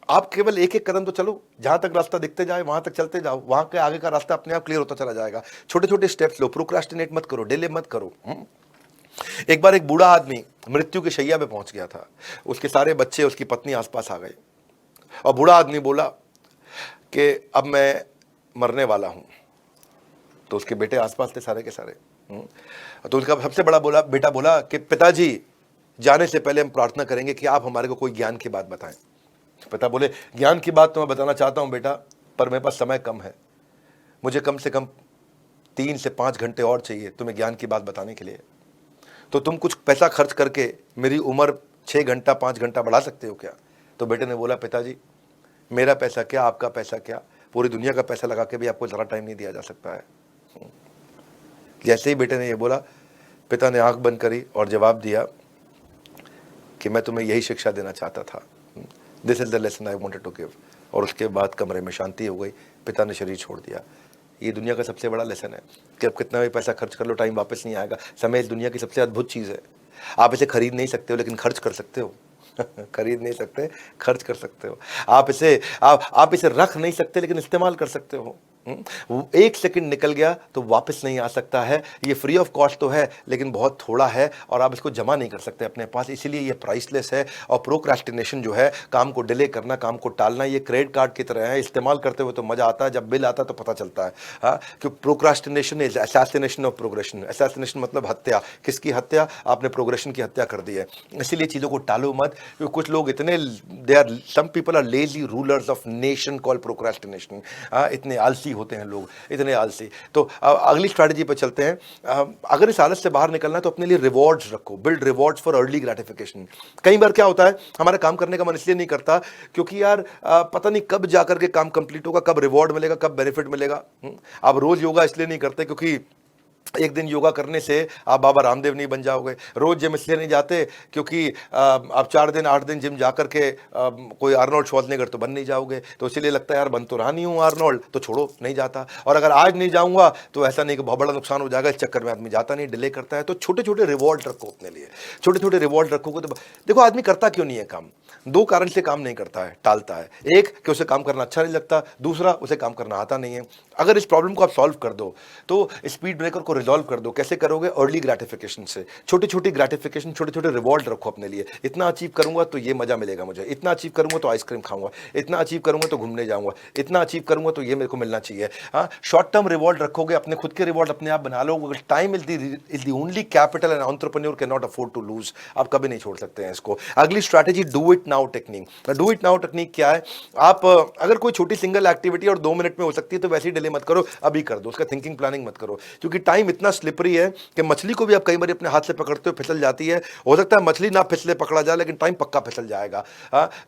आप केवल एक एक कदम तो चलो, जहां तक रास्ता दिखते जाए वहां तक चलते जाओ, वहां के आगे का रास्ता अपने आप क्लियर होता चला जाएगा। छोटे छोटे स्टेप्स लो, प्रोक्रास्टिनेट मत करो, डिले मत करो। एक बार एक बूढ़ा आदमी मृत्यु की शैया पे पहुंच गया था, उसके सारे बच्चे, उसकी पत्नी आसपास आ गए, और बूढ़ा आदमी बोला कि अब मैं मरने वाला हूं। तो उसके बेटे आसपास थे सारे के सारे। तो उसका सबसे बड़ा बेटा बोला कि पिताजी, जाने से पहले हम प्रार्थना करेंगे कि आप हमारे को कोई ज्ञान की बात बताएं। पिता बोले, ज्ञान की बात तो मैं बताना चाहता हूं बेटा, पर मेरे पास समय कम है, मुझे कम से कम 3 से 5 घंटे और चाहिए तुम्हें ज्ञान की बात बताने के लिए। तो तुम कुछ पैसा खर्च करके मेरी उम्र 6 घंटा 5 घंटा बढ़ा सकते हो क्या? तो बेटे ने बोला, पिताजी मेरा पैसा क्या, आपका पैसा क्या, पूरी दुनिया का पैसा लगा के भी आपको ज़रा टाइम नहीं दिया जा सकता है। जैसे ही बेटे ने ये बोला, पिता ने आंख बंद करी और जवाब दिया कि मैं तुम्हें यही शिक्षा देना चाहता था, this is the lesson I wanted to give. और उसके बाद कमरे में शांति हो गई, पिता ने शरीर छोड़ दिया। ये दुनिया का सबसे बड़ा लेसन है कि अब कितना भी पैसा खर्च कर लो, टाइम वापस नहीं आएगा। समय इस दुनिया की सबसे अद्भुत चीज़ है। आप इसे खरीद नहीं सकते हो, लेकिन खर्च कर सकते हो। खरीद नहीं सकते, खर्च कर सकते हो। आप इसे रख नहीं सकते, लेकिन इस्तेमाल कर सकते हो। वो 1 सेकंड निकल गया तो वापस नहीं आ सकता है। ये फ्री ऑफ कॉस्ट तो है, लेकिन बहुत थोड़ा है, और आप इसको जमा नहीं कर सकते अपने पास, इसीलिए ये प्राइसलेस है। और प्रोक्रास्टिनेशन जो है, काम को डिले करना, काम को टालना, ये क्रेडिट कार्ड की तरह है। इस्तेमाल करते हुए तो मजा आता है, जब बिल आता है तो पता चलता है। हाँ, कि procrastination is assassination of progression. Assassination मतलब हत्या। किसकी हत्या? आपने प्रोग्रेशन की हत्या कर दी है। इसीलिए चीज़ों को टालो मत, क्योंकि कुछ लोग इतने, some people are lazy rulers of nation called procrastination. इतने आलसी होते हैं लोग, इतने आलसी। तो अगली स्ट्रैटेजी पर चलते हैं। अगर इस हालत से बाहर निकलना है तो अपने लिए रिवॉर्ड्स रखो, build rewards for early gratification. कई बार क्या होता है, हमारा काम करने का मन इसलिए नहीं करता क्योंकि यार पता नहीं कब जाकर के काम कंप्लीट होगा, कब रिवॉर्ड मिलेगा, कब बेनिफिट मिलेगा। आप रोज योगा इसलिए नहीं करते क्योंकि एक दिन योगा करने से आप बाबा रामदेव नहीं बन जाओगे। रोज जिम इसलिए नहीं जाते क्योंकि आप 4 दिन 8 दिन जिम जाकर के कोई आर्नोल्ड श्वार्ज़नेगर तो बन नहीं जाओगे। तो इसीलिए लगता है यार बन तो रहा नहीं हूँ आर्नोल्ड, तो छोड़ो, नहीं जाता। और अगर आज नहीं जाऊँगा तो ऐसा नहीं कि बहुत बड़ा नुकसान हो जाएगा, इस चक्कर में आदमी जाता नहीं, डिले करता है। तो छोटे छोटे रिवॉर्ड रखो अपने लिए। छोटे छोटे रिवॉर्ड रखोगे तो देखो आदमी करता क्यों नहीं है काम। 2 कारण से काम नहीं करता है, टालता है। एक कि उसे काम करना अच्छा नहीं लगता, दूसरा उसे काम करना आता नहीं है। अगर इस प्रॉब्लम को आप सॉल्व कर दो तो स्पीड ब्रेकर को रिजॉल्व कर दो। कैसे करोगे? अर्ली ग्रेटिफिकेशन से। छोटी छोटी ग्रेटिफिकेशन, छोटे छोटे रिवॉर्ड रखो अपने लिए। इतना अचीव करूंगा तो ये मजा मिलेगा मुझे, इतना अचीव करूंगा तो आइसक्रीम खाऊंगा, इतना अचीव करूंगा तो घूमने जाऊंगा, इतना अचीव करूंगा तो ये मेरे को मिलना चाहिए। हाँ, शॉर्ट टर्म रिवॉर्ड रखोगे, अपने खुद के रिवॉर्ड अपने आप बना लो। Time is the only capital and entrepreneur can not afford to lose. आप कभी नहीं छोड़ सकते हैं इसको। अगली strategy, do it now technique. Do it now technique क्या है? आप अगर कोई छोटी सिंगल एक्टिविटी और 2 मिनट में हो सकती है तो वैसे ही डिले मत करो, अभी कर दो। उसका थिंकिंग प्लानिंग मत करो, क्योंकि टाइम इतना स्लिपरी है कि मछली को भी आप कई बार अपने हाथ से पकड़ते हो, फिसल जाती है। हो सकता है मछली ना फिसले, पकड़ा जाए, लेकिन टाइम पक्का फिसल जाएगा।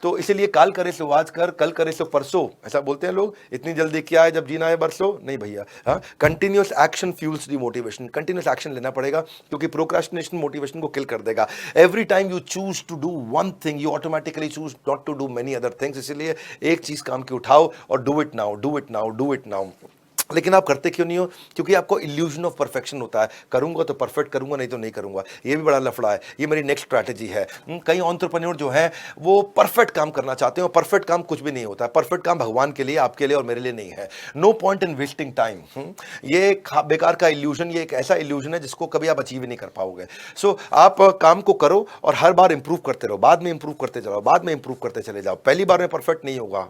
तो इसीलिए काल करे सो आज कर, कल करे सो परसों, ऐसा बोलते हैं लोग। इतनी जल्दी क्या है, जब जीना है बरसों। नहीं भैया, continuous action fuels the motivation. Continuous action लेना पड़ेगा, क्योंकि प्रोक्रास्टिनेशन मोटिवेशन को किल कर देगा। Every time you choose to do one thing, you automatically choose not to do many other things. इसलिए एक चीज काम की उठाओ और do it now, do it now, do it now. लेकिन आप करते क्यों नहीं हो? क्योंकि आपको इल्यूजन ऑफ परफेक्शन होता है, करूंगा तो परफेक्ट करूंगा, नहीं तो नहीं करूंगा। ये भी बड़ा लफड़ा है। ये मेरी नेक्स्ट स्ट्रैटेजी है। कई एंटरप्रेन्योर जो है वो परफेक्ट काम करना चाहते हैं, और परफेक्ट काम कुछ भी नहीं होता है। परफेक्ट काम भगवान के लिए, आपके लिए और मेरे लिए नहीं है। No point in wasting time. ये बेकार का इल्यूजन, ये एक ऐसा इल्यूजन है जिसको कभी आप अचीव नहीं कर पाओगे। सो आप काम को करो और हर बार इंप्रूव करते रहो, बाद में इंप्रूव करते जाओ, बाद में इंप्रूव करते चले जाओ। पहली बार में परफेक्ट नहीं होगा।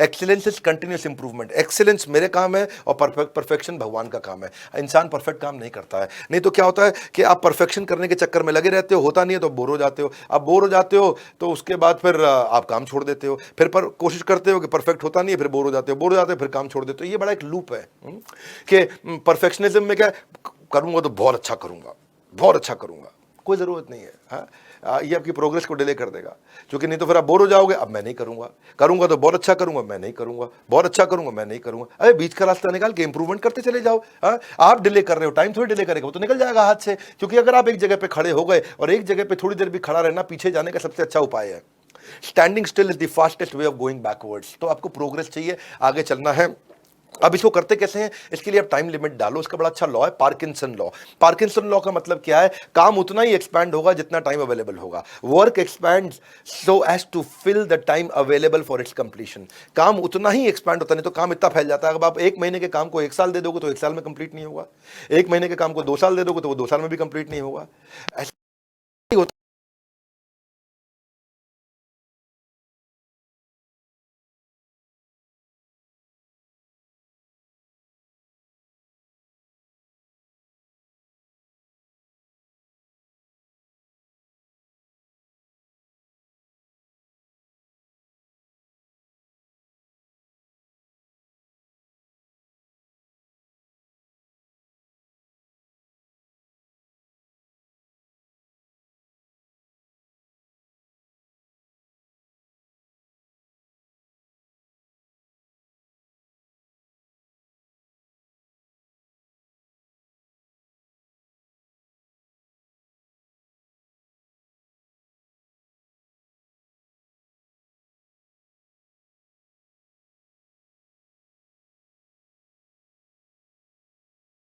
Excellence is continuous improvement. Excellence मेरे काम है और और परफेक्शन भगवान का काम है, इंसान परफेक्ट काम नहीं करता है। नहीं तो क्या होता है कि आप परफेक्शन करने के चक्कर में लगे रहते हो, होता नहीं है तो बोर हो जाते हो। आप बोर हो जाते हो तो उसके बाद फिर आप काम छोड़ देते हो, फिर पर कोशिश करते हो कि परफेक्ट होता नहीं है, फिर बोर हो जाते हो, बोर हो जाते हो फिर काम छोड़ देते हो। ये बड़ा एक लूप है कि परफेक्शनिज्म में क्या करूंगा तो बहुत अच्छा करूंगा, बहुत अच्छा करूंगा, कोई ज़रूरत नहीं है। हाँ, ये आपकी प्रोग्रेस को डिले कर देगा, क्योंकि नहीं तो फिर आप बोर हो जाओगे। अब मैं नहीं करूंगा, करूंगा तो बहुत अच्छा करूंगा, मैं नहीं करूंगा, बहुत अच्छा करूंगा, मैं नहीं करूंगा। अरे बीच का रास्ता निकाल के इंप्रूवमेंट करते चले जाओ। हाँ, आप डिले कर रहे हो, टाइम थोड़ी डिले करेगा, वो तो निकल जाएगा हाथ से। क्योंकि अगर आप एक जगह पे खड़े हो गए, और एक जगह पे थोड़ी देर भी खड़ा रहना पीछे जाने का सबसे अच्छा उपाय है। Standing still is the fastest way of going backwards. तो आपको प्रोग्रेस चाहिए, आगे चलना है। अब इसको करते कैसे हैं? इसके लिए आप टाइम लिमिट डालो। इसका बड़ा अच्छा लॉ है, पार्किंसन लॉ। पार्किंसन लॉ का मतलब क्या है? काम उतना ही एक्सपैंड होगा जितना टाइम अवेलेबल होगा। Work expands so as to fill the time available for its completion. काम उतना ही एक्सपैंड होता, नहीं तो काम इतना फैल जाता है। अब आप 1 महीने के काम को 1 साल दे दोगे तो 1 साल में कंप्लीट नहीं होगा, 1 महीने के काम को 2 साल दे दोगे तो वो 2 साल में भी कंप्लीट नहीं होगा।